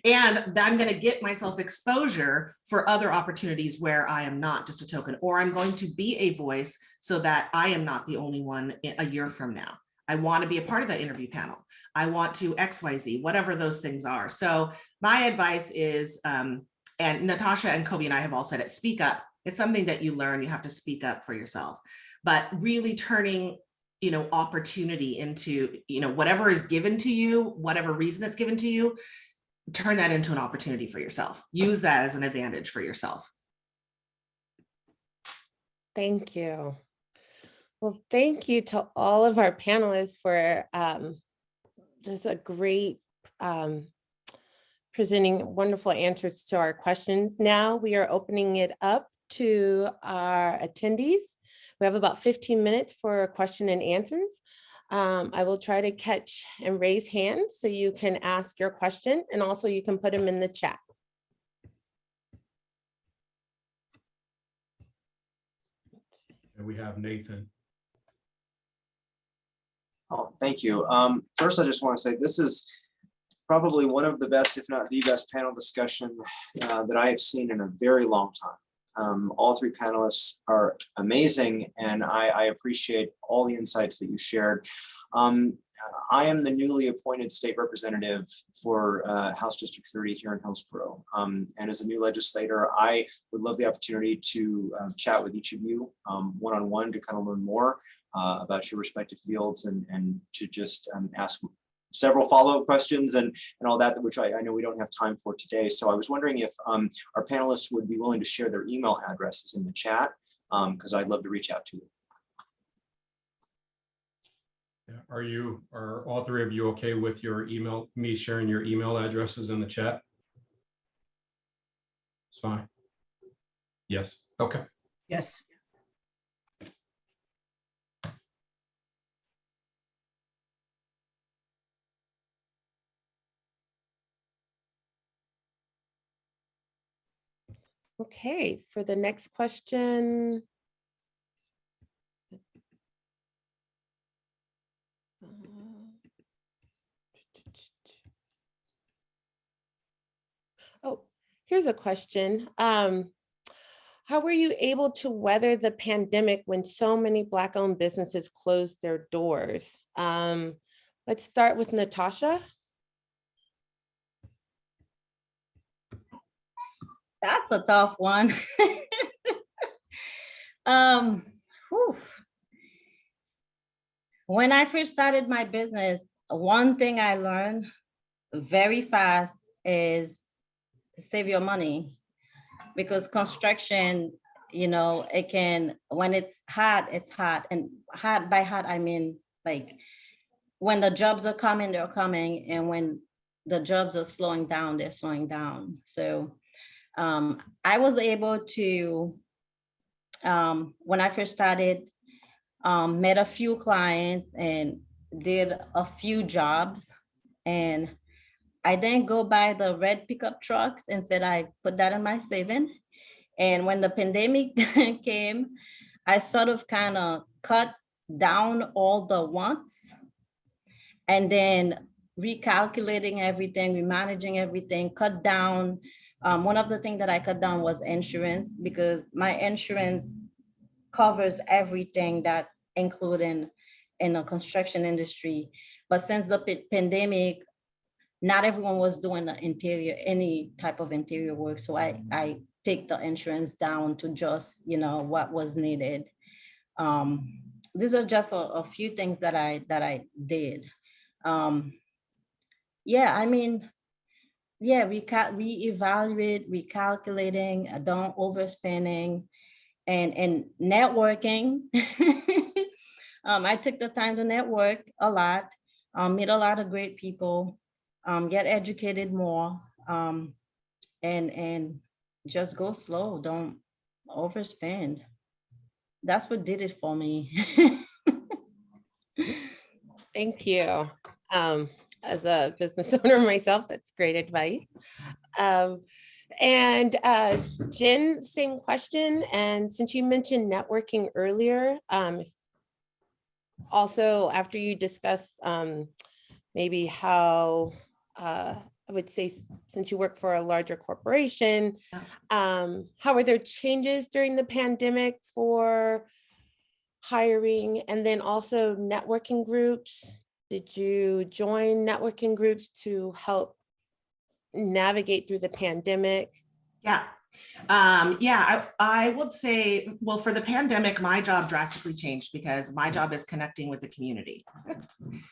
And I'm going to get myself exposure for other opportunities where I am not just a token, or I'm going to be a voice so that I am not the only one a year from now. I want to be a part of that interview panel. I want to XYZ, whatever those things are. So my advice is, and Natasha and Cobi and I have all said it, speak up. It's something that you learn. You have to speak up for yourself, but really turning opportunity into, whatever is given to you, whatever reason it's given to you, turn that into an opportunity for yourself. Use that as an advantage for yourself. Thank you. Well, thank you to all of our panelists for just a great presenting wonderful answers to our questions. Now we are opening it up to our attendees. We have about 15 minutes for question and answers. I will try to catch and raise hands so you can ask your question, and also you can put them in the chat. And we have Nathan. Oh, thank you. First, I just want to say this is probably one of the best, if not the best panel discussion that I have seen in a very long time. All 3 panelists are amazing, and I appreciate all the insights that you shared. I am the newly appointed state representative for House District 30 here in Hillsborough. And as a new legislator, I would love the opportunity to chat with each of you one-on-one to kind of learn more about your respective fields and to just ask several follow-up questions and all that, which I know we don't have time for today. So I was wondering if our panelists would be willing to share their email addresses in the chat, because I'd love to reach out to you. Yeah. Are all 3 of you okay with your email, me sharing your email addresses in the chat? It's fine. Yes. Okay. Yes. Okay, for the next question. Oh, here's a question. How were you able to weather the pandemic when so many Black-owned businesses closed their doors? Let's start with Natasha. That's a tough one. When I first started my business, one thing I learned very fast is save your money, because construction, it can, when it's hot, and hot by hot, I mean, like when the jobs are coming, they're coming, and when the jobs are slowing down, they're slowing down. So I was able to, when I first started, met a few clients and did a few jobs, and I didn't go buy the red pickup trucks. Instead, I put that in my saving. And when the pandemic came, I sort of kind of cut down all the wants, and then recalculating everything, remanaging everything, cut down. One of the things that I cut down was insurance, because my insurance covers everything that's included in the construction industry. But since the pandemic, not everyone was doing the interior, any type of interior work. So I take the insurance down to just, what was needed. These are just a few things that I did. Yeah, I mean, yeah, reevaluate, recalculating, don't overspending, and networking. I took the time to network a lot, meet a lot of great people, get educated more, and just go slow. Don't overspend. That's what did it for me. Thank you. As a business owner myself, that's great advice. And Jen, same question. And since you mentioned networking earlier, also after you discuss maybe how, I would say, since you work for a larger corporation, how were there changes during the pandemic for hiring, and then also networking groups? Did you join networking groups to help navigate through the pandemic? Yeah. I would say, well, for the pandemic, my job drastically changed because my job is connecting with the community.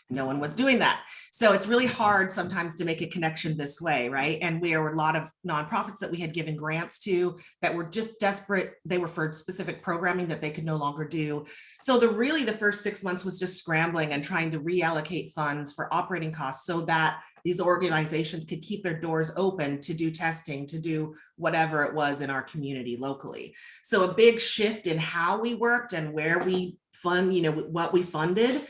No one was doing that. So it's really hard sometimes to make a connection this way, right? And we are a lot of nonprofits that we had given grants to that were just desperate. They were for specific programming that they could no longer do. So the first 6 months was just scrambling and trying to reallocate funds for operating costs so that these organizations could keep their doors open to do testing, to do whatever it was in our community locally. So a big shift in how we worked and where we fund, what we funded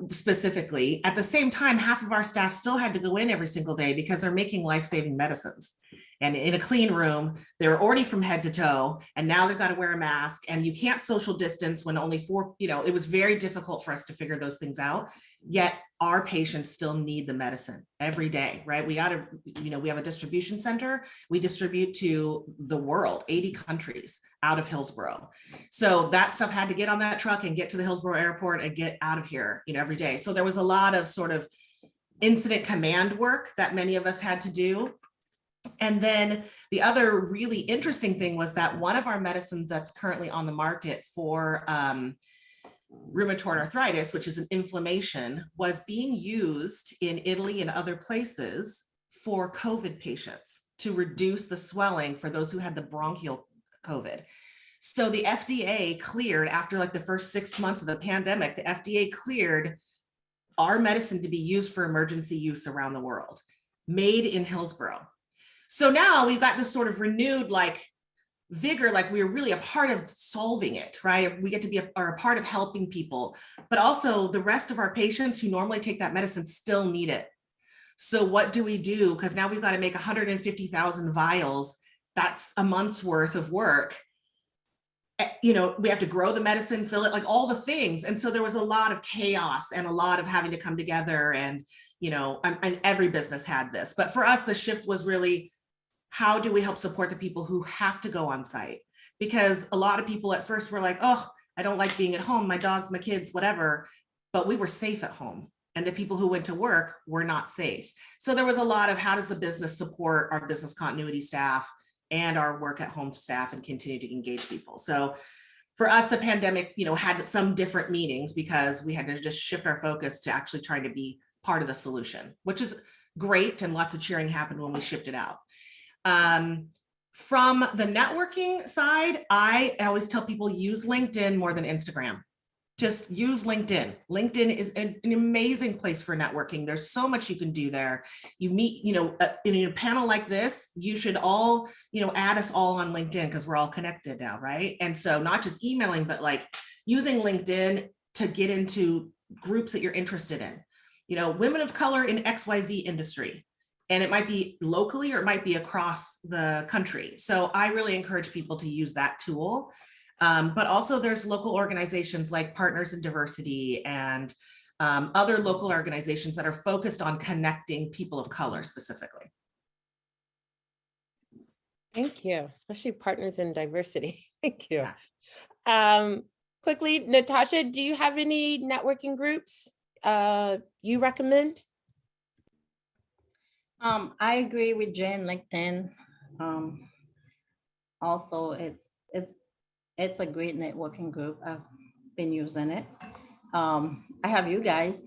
specifically. At the same time, half of our staff still had to go in every single day because they're making life-saving medicines. And in a clean room, they're already from head to toe, and now they've got to wear a mask, and you can't social distance when only 4, it was very difficult for us to figure those things out. Yet our patients still need the medicine every day, right? We have a distribution center. We distribute to the world, 80 countries out of Hillsborough. So that stuff had to get on that truck and get to the Hillsborough airport and get out of here, every day. So there was a lot of sort of incident command work that many of us had to do. And then the other really interesting thing was that one of our medicines that's currently on the market for rheumatoid arthritis, which is an inflammation, was being used in Italy and other places for COVID patients to reduce the swelling for those who had the bronchial COVID. So the FDA cleared, after like the first 6 months of the pandemic, the FDA cleared our medicine to be used for emergency use around the world, made in Hillsborough. So now we've got this sort of renewed vigor, like we're really a part of solving it, right? We get to be a part of helping people, but also the rest of our patients who normally take that medicine still need it. So what do we do? Because now we've got to make 150,000 vials. That's a month's worth of work. We have to grow the medicine, fill it, like all the things. And so there was a lot of chaos and a lot of having to come together, and every business had this. But for us, the shift was really, how do we help support the people who have to go on site? Because a lot of people at first were like, oh, I don't like being at home, my dogs, my kids, whatever, but we were safe at home. And the people who went to work were not safe. So there was a lot of, how does the business support our business continuity staff and our work at home staff and continue to engage people? So for us, the pandemic, had some different meanings because we had to just shift our focus to actually trying to be part of the solution, which is great. And lots of cheering happened when we shipped it out. From the networking side, I always tell people use LinkedIn more than Instagram. Just use LinkedIn. LinkedIn is an amazing place for networking. There's so much you can do there. You meet, in a panel like this, you should all, add us all on LinkedIn because we're all connected now, right? And so not just emailing, but like using LinkedIn to get into groups that you're interested in. Women of color in XYZ industry. And it might be locally or it might be across the country. So I really encourage people to use that tool. But also there's local organizations like Partners in Diversity and other local organizations that are focused on connecting people of color specifically. Thank you, especially Partners in Diversity. Thank you. Yeah. Quickly, Natasha, do you have any networking groups you recommend? I agree with Jen, LinkedIn. Also, it's a great networking group. I've been using it. I have you guys.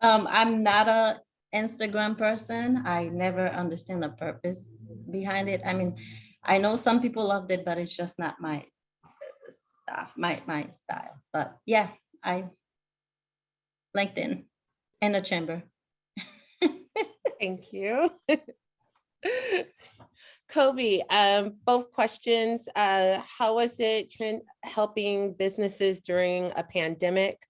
I'm not a Instagram person. I never understand the purpose behind it. I mean, I know some people loved it, but it's just not my stuff, my style. But yeah, I LinkedIn and a chamber. Thank you. Cobi, both questions. How was it helping businesses during a pandemic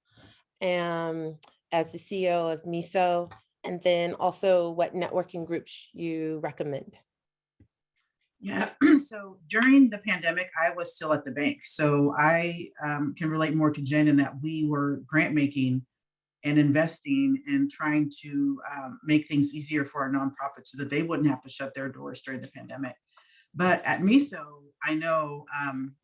as the CEO of MESO? And then also what networking groups you recommend? Yeah, so during the pandemic, I was still at the bank. So I can relate more to Jen in that we were grant making and investing and trying to make things easier for our nonprofits so that they wouldn't have to shut their doors during the pandemic. But at MESO, I know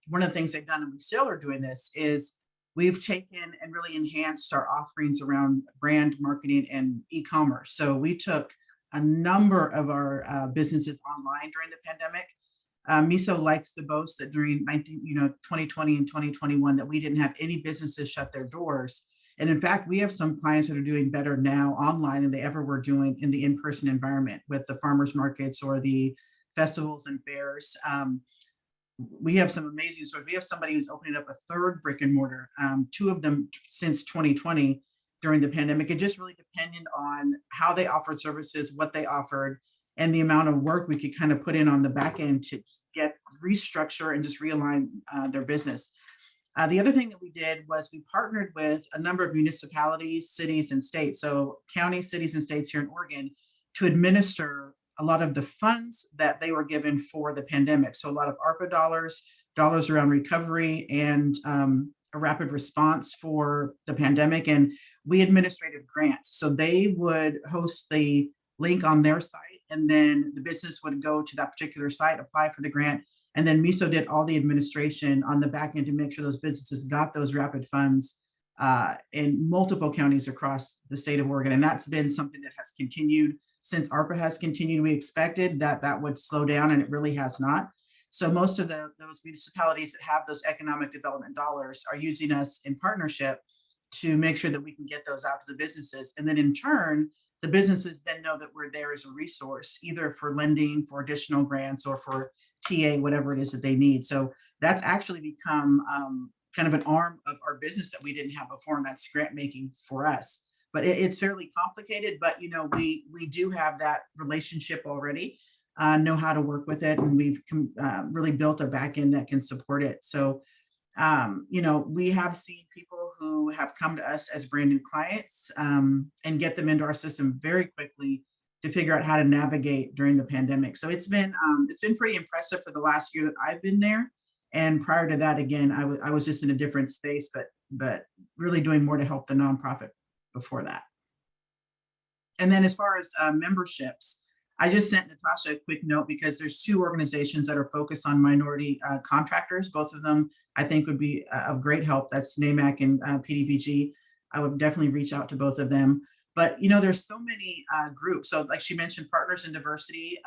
one of the things they've done, and we still are doing this, is we've taken and really enhanced our offerings around brand marketing and e-commerce. So we took a number of our businesses online during the pandemic. MESO likes to boast that during 2020 and 2021 that we didn't have any businesses shut their doors. And in fact, we have some clients that are doing better now online than they ever were doing in the in-person environment with the farmers markets or the festivals and fairs. We have some amazing stories. We have somebody who's opening up a third brick and mortar, 2 of them since 2020 during the pandemic. It just really depended on how they offered services, what they offered, and the amount of work we could kind of put in on the back end to get restructure and just realign their business. The other thing that we did was we partnered with a number of municipalities, cities, and states, so counties, cities, and states here in Oregon, to administer a lot of the funds that they were given for the pandemic. So a lot of ARPA dollars around recovery and a rapid response for the pandemic. And we administrated grants. So they would host the link on their site, and then the business would go to that particular site, apply for the grant. And then MESO did all the administration on the back end to make sure those businesses got those rapid funds in multiple counties across the state of Oregon. And that's been something that has continued since ARPA has continued. We expected that that would slow down, and it really has not. So most of those municipalities that have those economic development dollars are using us in partnership to make sure that we can get those out to the businesses. And then in turn, the businesses then know that we're there as a resource, either for lending, for additional grants, or for TA, whatever it is that they need. So that's actually become kind of an arm of our business that we didn't have before, and that's grant making for us. But it's fairly complicated, but we do have that relationship already, know how to work with it, and we've really built a back end that can support it. So we have seen people who have come to us as brand new clients and get them into our system very quickly to figure out how to navigate during the pandemic. So it's been pretty impressive for the last year that I've been there. And prior to that, again, I was just in a different space, but really doing more to help the nonprofit before that. And then as far as memberships, I just sent Natasha a quick note because there's 2 organizations that are focused on minority contractors. Both of them I think would be of great help. That's NAMAC and PDBG. I would definitely reach out to both of them. But there's so many groups. So like she mentioned, Partners in Diversity,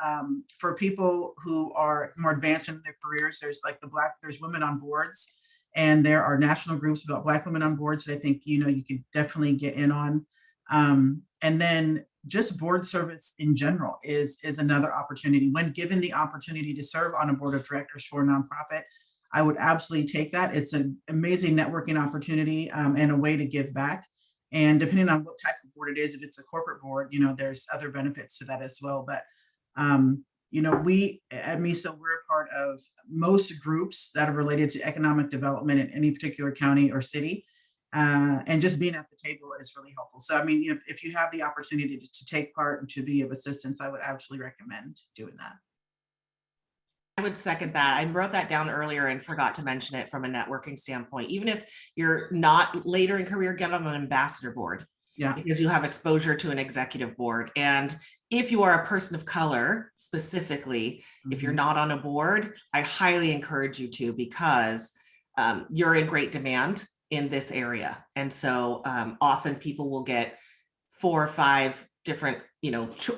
for people who are more advanced in their careers, there's like there's Women on Boards, and there are national groups about Black women on boards that I think you could definitely get in on. And then just board service in general is another opportunity. When given the opportunity to serve on a board of directors for a nonprofit, I would absolutely take that. It's an amazing networking opportunity and a way to give back. And depending on what type of board it is, if it's a corporate board, there's other benefits to that as well. But we at MESO, we're a part of most groups that are related to economic development in any particular county or city. And just being at the table is really helpful. So, I mean, if you have the opportunity to take part and to be of assistance, I would absolutely recommend doing that. I would second that. I wrote that down earlier and forgot to mention it from a networking standpoint. Even if you're not later in career, get on an ambassador board. Yeah. Because you have exposure to an executive board. And if you are a person of color, specifically, if you're not on a board, I highly encourage you to, because you're in great demand. in this area. And so often people will get 4 or 5 different,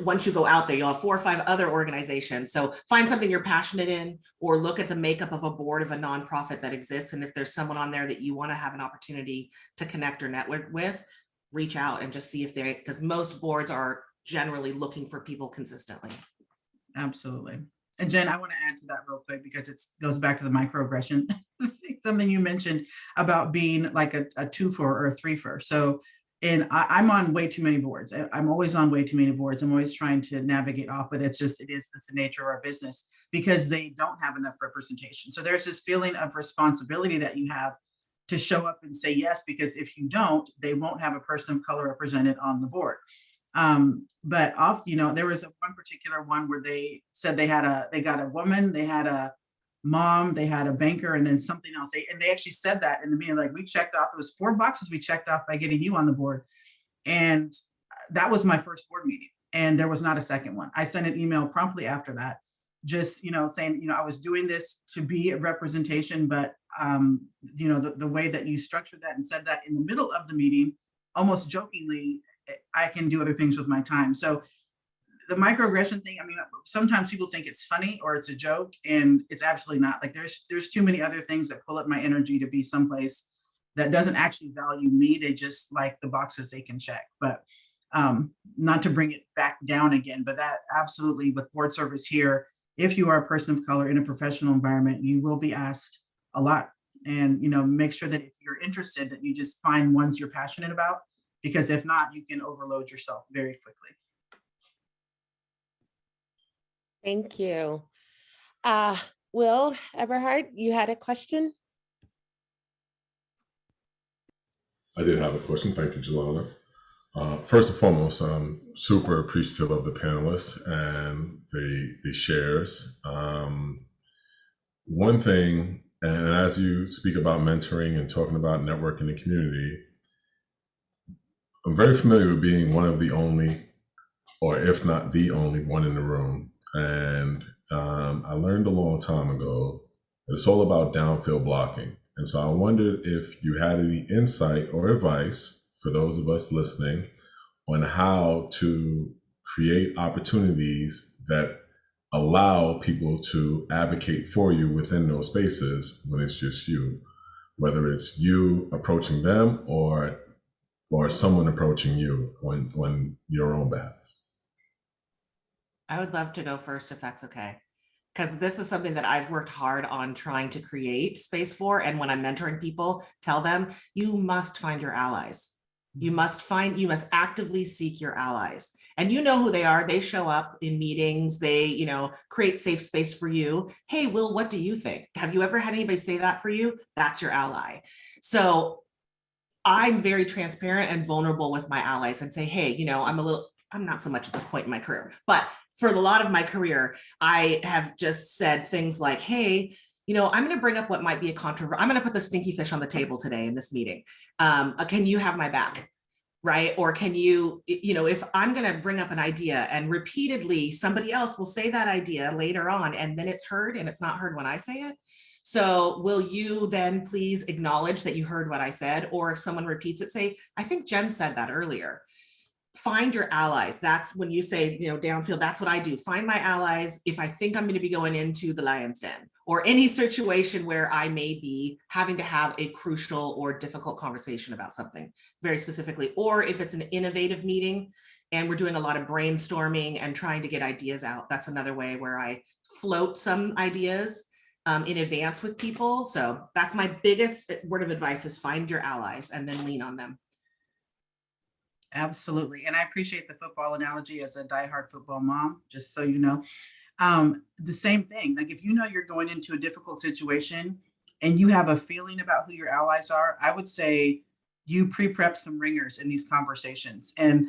once you go out there, you'll have 4 or 5 other organizations. So find something you're passionate in, or look at the makeup of a board of a nonprofit that exists. And if there's someone on there that you want to have an opportunity to connect or network with, reach out and just see if because most boards are generally looking for people consistently. Absolutely. And Jen, I want to add to that real quick because it goes back to the microaggression, something you mentioned about being like a 2-fer or a 3-fer. So, and I'm on way too many boards. I'm always on way too many boards. I'm always trying to navigate off, but it's the nature of our business because they don't have enough representation. So there's this feeling of responsibility that you have to show up and say yes, because if you don't, they won't have a person of color represented on the board. But there was one particular one where they said they got a woman, they had a mom, they had a banker, and then something else. They actually said that in the meeting, like we checked off, it was 4 boxes we checked off by getting you on the board. And that was my first board meeting. And there was not a second one. I sent an email promptly after that, just, saying, I was doing this to be a representation, but, the way that you structured that and said that in the middle of the meeting, almost jokingly, I can do other things with my time. So the microaggression thing, sometimes people think it's funny or it's a joke, and it's absolutely not. Like there's too many other things that pull up my energy to be someplace that doesn't actually value me. They just like the boxes they can check. But not to bring it back down again, but that absolutely with board service here, if you are a person of color in a professional environment, you will be asked a lot. And make sure that if you're interested, that you just find ones you're passionate about, because if not, you can overload yourself very quickly. Thank you. Will Eberhard, you had a question? I did have a question. Thank you, Jelana. First and foremost, I'm super appreciative of the panelists and the shares. One thing, and as you speak about mentoring and talking about networking the community, I'm very familiar with being one of the only, or if not the only one in the room. And I learned a long time ago that it's all about downfield blocking. And so I wondered if you had any insight or advice for those of us listening on how to create opportunities that allow people to advocate for you within those spaces when it's just you, whether it's you approaching them or someone approaching you on your own behalf. I would love to go first if that's okay, because this is something that I've worked hard on trying to create space for. And when I'm mentoring people, tell them, you must find your allies. You must actively seek your allies. And you know who they are. They show up in meetings. They, create safe space for you. Hey, Will, what do you think? Have you ever had anybody say that for you? That's your ally. So I'm very transparent and vulnerable with my allies and say, hey, I'm not so much at this point in my career, but for a lot of my career, I have just said things like, hey, I'm going to bring up what might be a controversy. I'm going to put the stinky fish on the table today in this meeting. Can you have my back? Right? Or can you, if I'm going to bring up an idea and repeatedly somebody else will say that idea later on, and then it's heard and it's not heard when I say it. So will you then please acknowledge that you heard what I said? Or if someone repeats it, say, I think Jen said that earlier. Find your allies. That's when you say, downfield, that's what I do. Find my allies if I think I'm going to be going into the lion's den or any situation where I may be having to have a crucial or difficult conversation about something very specifically, or if it's an innovative meeting and we're doing a lot of brainstorming and trying to get ideas out. That's another way where I float some ideas in advance with people. So that's my biggest word of advice is find your allies and then lean on them. Absolutely. And I appreciate the football analogy as a diehard football mom, just so you know. The same thing, like if you're going into a difficult situation and you have a feeling about who your allies are, I would say you pre-prep some ringers in these conversations. And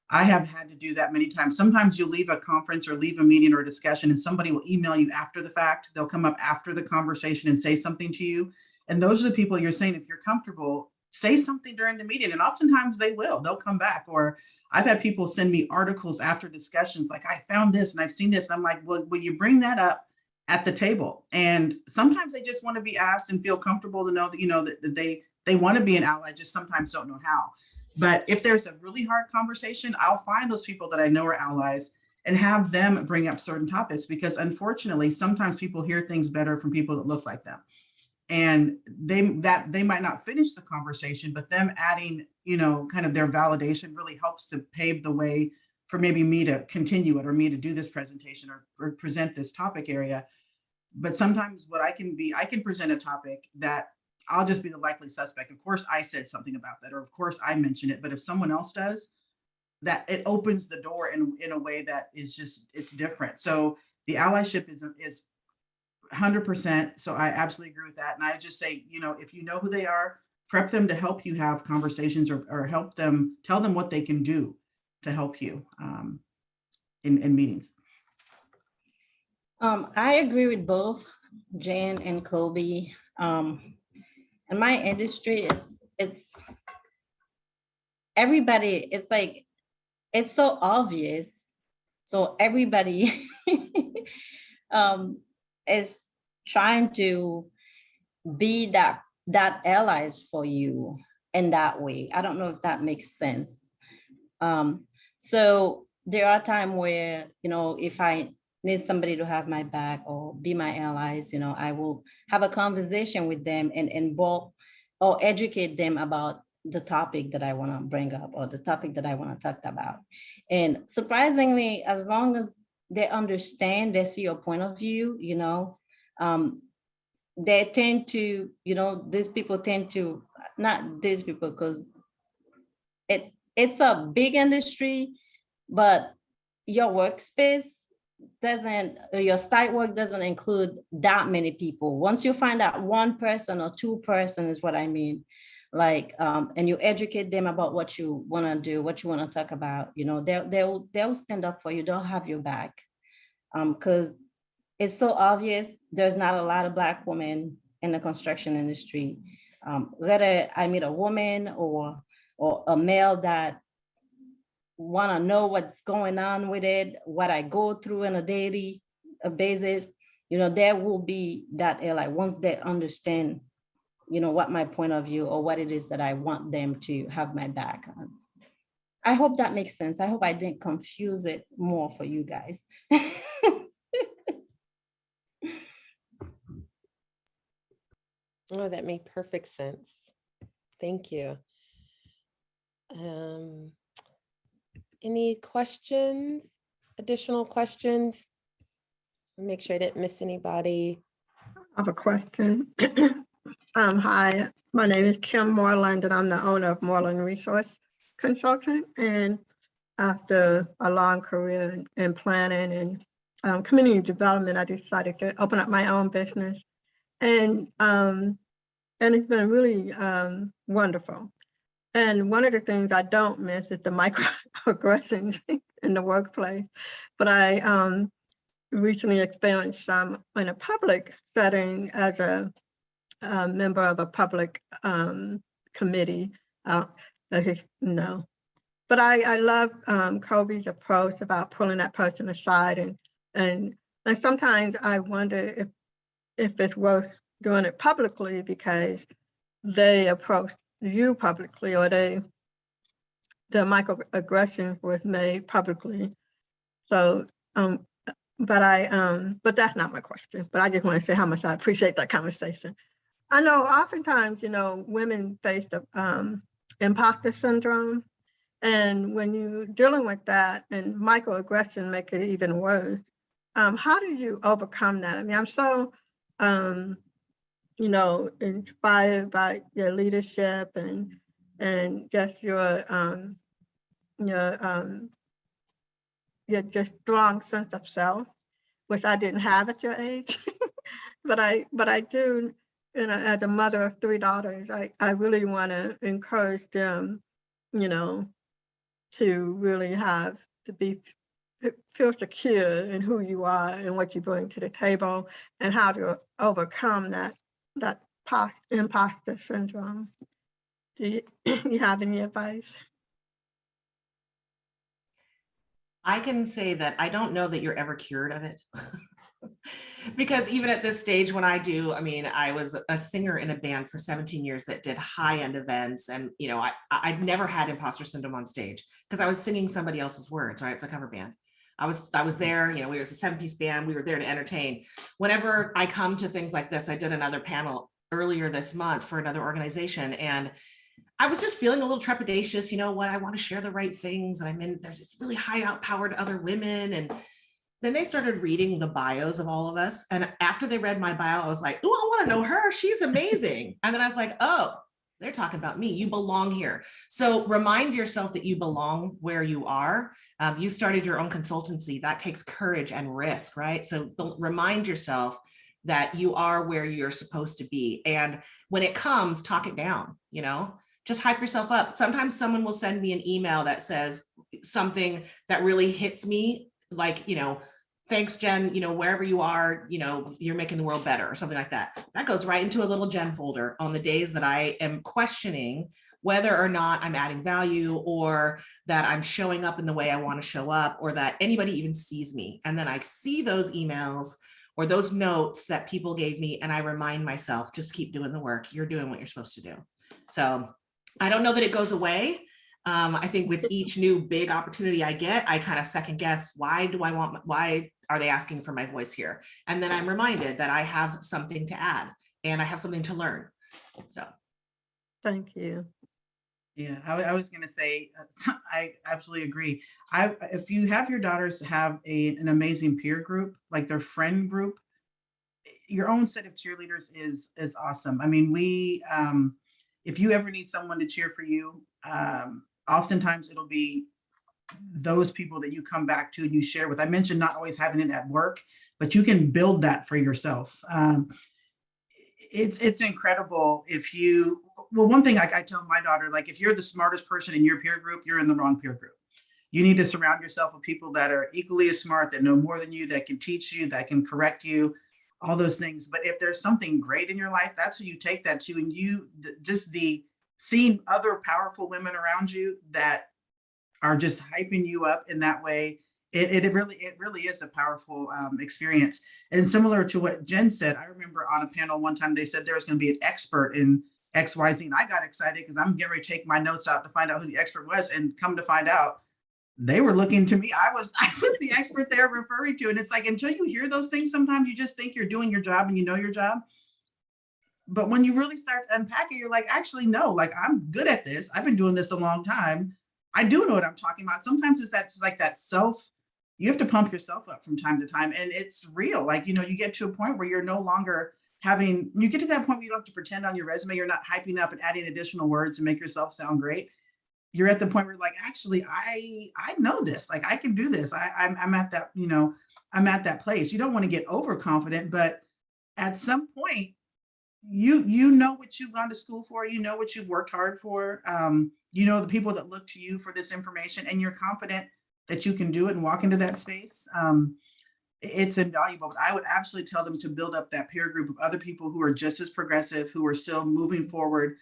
I have had to do that many times. Sometimes you'll leave a conference or leave a meeting or a discussion and somebody will email you after the fact. They'll come up after the conversation and say something to you. And those are the people you're saying, if you're comfortable, say something during the meeting. And oftentimes they'll come back. Or I've had people send me articles after discussions, like I found this and I've seen this. I'm like, well, will you bring that up at the table? And sometimes they just want to be asked and feel comfortable to know that, that they want to be an ally, just sometimes don't know how. But if there's a really hard conversation, I'll find those people that I know are allies and have them bring up certain topics, because unfortunately, sometimes people hear things better from people that look like them. And they might not finish the conversation, but them adding, kind of their validation really helps to pave the way for maybe me to continue it, or me to do this presentation, or present this topic area. But sometimes what I can present a topic that I'll just be the likely suspect. Of course, I said something about that, or of course I mentioned it, but if someone else does, that it opens the door in a way that is just, it's different. So the allyship is 100%. So I absolutely agree with that. And I just say, if you know who they are, prep them to help you have conversations, or help them, tell them what they can do to help you in meetings. I agree with both Jenn and Cobi. In my industry, it's everybody, it's like, it's so obvious. So everybody is trying to be that allies for you in that way. I don't know if that makes sense. So there are times where, if I need somebody to have my back or be my allies, I will have a conversation with them and involve or educate them about the topic that I want to bring up, or the topic that I want to talk about. And surprisingly, as long as they understand, they see your point of view, they tend to, these people tend to, not these people, because it's a big industry, but your workspace your site work doesn't include that many people. Once you find out one person or two person is what I mean, like, and you educate them about what you want to do, what you want to talk about, they'll stand up for you, they'll have your back. Because it's so obvious there's not a lot of Black women in the construction industry. Whether I meet a woman or a male that want to know what's going on with it, what I go through on a daily basis, there will be that ally once they understand, what my point of view or what it is that I want them to have my back on. I hope that makes sense. I hope I didn't confuse it more for you guys. Oh, that made perfect sense. Thank you. Any questions, additional questions? Make sure I didn't miss anybody. I have a question. Hi, my name is Kim Moreland, and I'm the owner of Moreland Resource Consultant. And after a long career in planning and community development, I decided to open up my own business. And it's been really wonderful. And one of the things I don't miss is the microaggressions in the workplace. But I recently experienced some in a public setting as a member of a public committee. But I love Cobi's approach about pulling that person aside, and sometimes I wonder if it's worth doing it publicly because they approach you publicly, or the microaggression was made publicly. So, but that's not my question. But I just want to say how much I appreciate that conversation. I know oftentimes, women face the imposter syndrome, and when you're dealing with that, and microaggression make it even worse. How do you overcome that? I mean, I'm so inspired by your leadership and just your just strong sense of self, which I didn't have at your age, but I do, as a mother of 3 daughters, I really want to encourage them, to really feel secure in who you are and what you bring to the table, and how to overcome that imposter syndrome. Do you have any advice? I can say that I don't know that you're ever cured of it. Because even at this stage when I do, I mean, I was a singer in a band for 17 years that did high-end events. And, you know, I'd never had imposter syndrome on stage because I was singing somebody else's words, right? It's a cover band. I was there, you know, we was a 7-piece band. We were there to entertain. Whenever I come to things like this, I did another panel earlier this month for another organization. And I was just feeling a little trepidatious, you know what, I want to share the right things. And there's this really high outpowered other women. And then they started reading the bios of all of us. And after they read my bio, I was like, oh, I want to know her. She's amazing. And then I was like, oh, they're talking about me. You belong here. So remind yourself that you belong where you are. You started your own consultancy. That takes courage and risk, right? So remind yourself that you are where you're supposed to be. And when it comes, talk it down, you know, just hype yourself up. Sometimes someone will send me an email that says something that really hits me, like, you know, thanks, Jen, you know, wherever you are, you know, you're making the world better or something like that. That goes right into a little Jen folder on the days that I am questioning whether or not I'm adding value or that I'm showing up in the way I want to show up or that anybody even sees me. And then I see those emails or those notes that people gave me and I remind myself, just keep doing the work. You're doing what you're supposed to do. So I don't know that it goes away. I think with each new big opportunity I get, I kind of second guess, why are they asking for my voice here? And then I'm reminded that I have something to add and I have something to learn. So. Thank you. Yeah, I was going to say, I absolutely agree. If you have your daughters have an amazing peer group, like their friend group, your own set of cheerleaders is awesome. I mean, if you ever need someone to cheer for you, oftentimes it'll be those people that you come back to and you share with. I mentioned not always having it at work, but you can build that for yourself. It's incredible if you, well, one thing I tell my daughter, like if you're the smartest person in your peer group, you're in the wrong peer group. You need to surround yourself with people that are equally as smart, that know more than you, that can teach you, that can correct you, all those things. But if there's something great in your life, that's who you take that to. And seeing other powerful women around you that are just hyping you up in that way, it really is a powerful experience. And similar to what Jen said, I remember on a panel one time they said there was going to be an expert in XYZ, and I got excited because I'm getting ready to take my notes out to find out who the expert was, and come to find out they were looking to me. I was the expert they're referring to, and it's like until you hear those things, sometimes you just think you're doing your job and you know your job. But when you really start to unpack it, you're like, actually, no, like I'm good at this. I've been doing this a long time. I do know what I'm talking about. Sometimes it's like that you have to pump yourself up from time to time. And it's real. Like, you know, you get to a point where you're no longer you get to that point where you don't have to pretend on your resume. You're not hyping up and adding additional words to make yourself sound great. You're at the point where you're like, actually, I know this, like I can do this. I'm at that, you know, I'm at that place. You don't want to get overconfident, but at some point, you know what you've gone to school for, you know what you've worked hard for, you know the people that look to you for this information, and you're confident that you can do it and walk into that space. It's invaluable. But I would absolutely tell them to build up that peer group of other people who are just as progressive, who are still moving forward,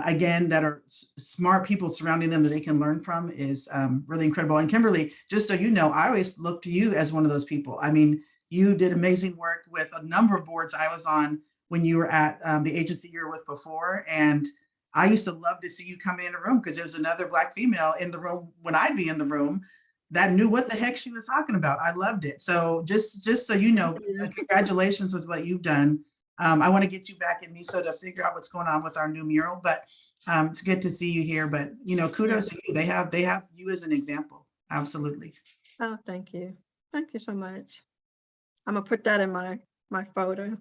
again, that are smart people surrounding them that they can learn from is really incredible. And Kimberly, just so you know, I always look to you as one of those people. I mean, you did amazing work with a number of boards I was on when you were at the agency you were with before. And I used to love to see you come in a room because there was another Black female in the room when I'd be in the room that knew what the heck she was talking about. I loved it. So just so you know, congratulations with what you've done. I want to get you back in MESO to figure out what's going on with our new mural, but it's good to see you here. But, you know, kudos to you. They have you as an example. Absolutely. Oh, thank you. Thank you so much. I'm gonna put that in my photo.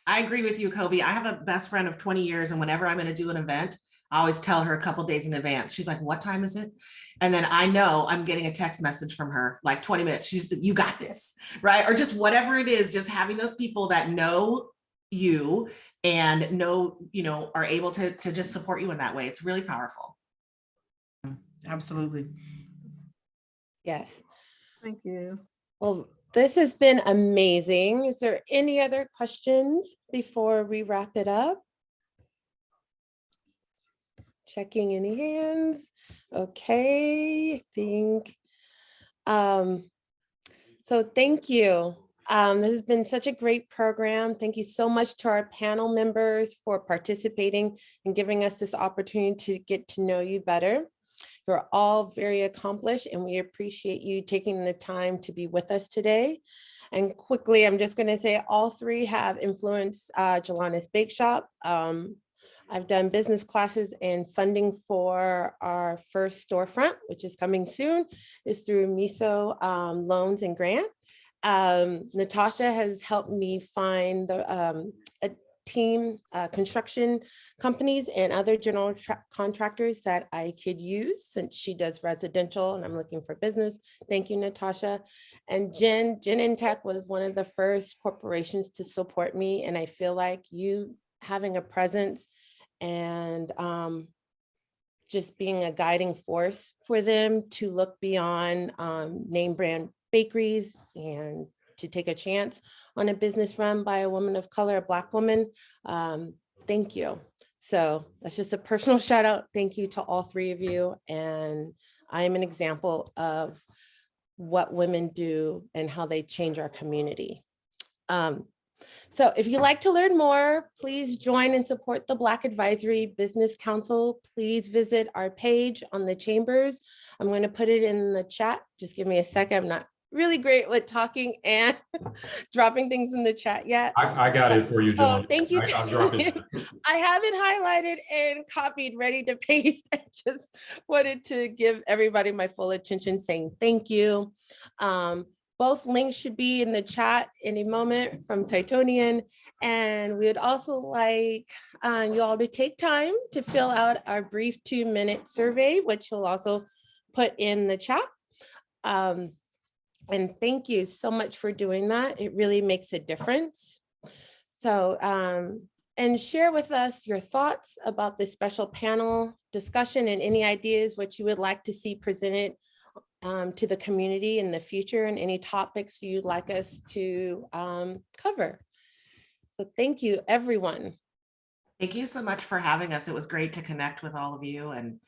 I agree with you, Cobi. I have a best friend of 20 years, and whenever I'm going to do an event, I always tell her a couple days in advance. She's like, what time is it? And then I know I'm getting a text message from her, like 20 minutes. You got this, right? Or just whatever it is, just having those people that know you and know, you know, are able to just support you in that way. It's really powerful. Absolutely. Yes. Thank you. Well, this has been amazing. Is there any other questions before we wrap it up? Checking any hands. Okay, I think So thank you. This has been such a great program. Thank you so much to our panel members for participating and giving us this opportunity to get to know you better. You're all very accomplished and we appreciate you taking the time to be with us today. And quickly, I'm just going to say all three have influenced Jelana's Bake Shop. I've done business classes and funding for our first storefront, which is coming soon, is through MESO loans and grant. Natasha has helped me find a team, construction companies and other general contractors that I could use since she does residential and I'm looking for business. Thank you, Natasha. And Genentech was one of the first corporations to support me. And I feel like you having a presence and just being a guiding force for them to look beyond name brand bakeries and to take a chance on a business run by a woman of color, a Black woman. Thank you. So that's just a personal shout out. Thank you to all three of you. And I am an example of what women do and how they change our community. So if you'd like to learn more, please join and support the Black Advisory Business Council. Please visit our page on the chambers. I'm going to put it in the chat. Just give me a second. I'm not really great with talking and dropping things in the chat yet. I got it for you, Jelana. Oh, thank you. I'll drop it. I have it highlighted and copied, ready to paste. I just wanted to give everybody my full attention saying thank you. Both links should be in the chat any moment from Titonian. And we would also like you all to take time to fill out our brief 2-minute survey, which we'll also put in the chat. And thank you so much for doing that. It really makes a difference. So, and share with us your thoughts about this special panel discussion and any ideas what you would like to see presented to the community in the future and any topics you'd like us to cover. So thank you, everyone. Thank you so much for having us. It was great to connect with all of you. And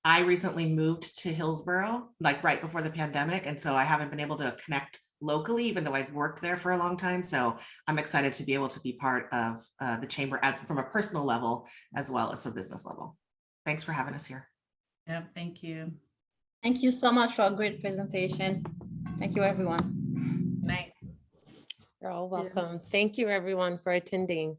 I recently moved to Hillsborough, like right before the pandemic. And so I haven't been able to connect locally, even though I've worked there for a long time. So I'm excited to be able to be part of the chamber as from a personal level, as well as a business level. Thanks for having us here. Yeah, thank you. Thank you so much for a great presentation. Thank you, everyone. Good night. You're all welcome. Thank you, everyone, for attending.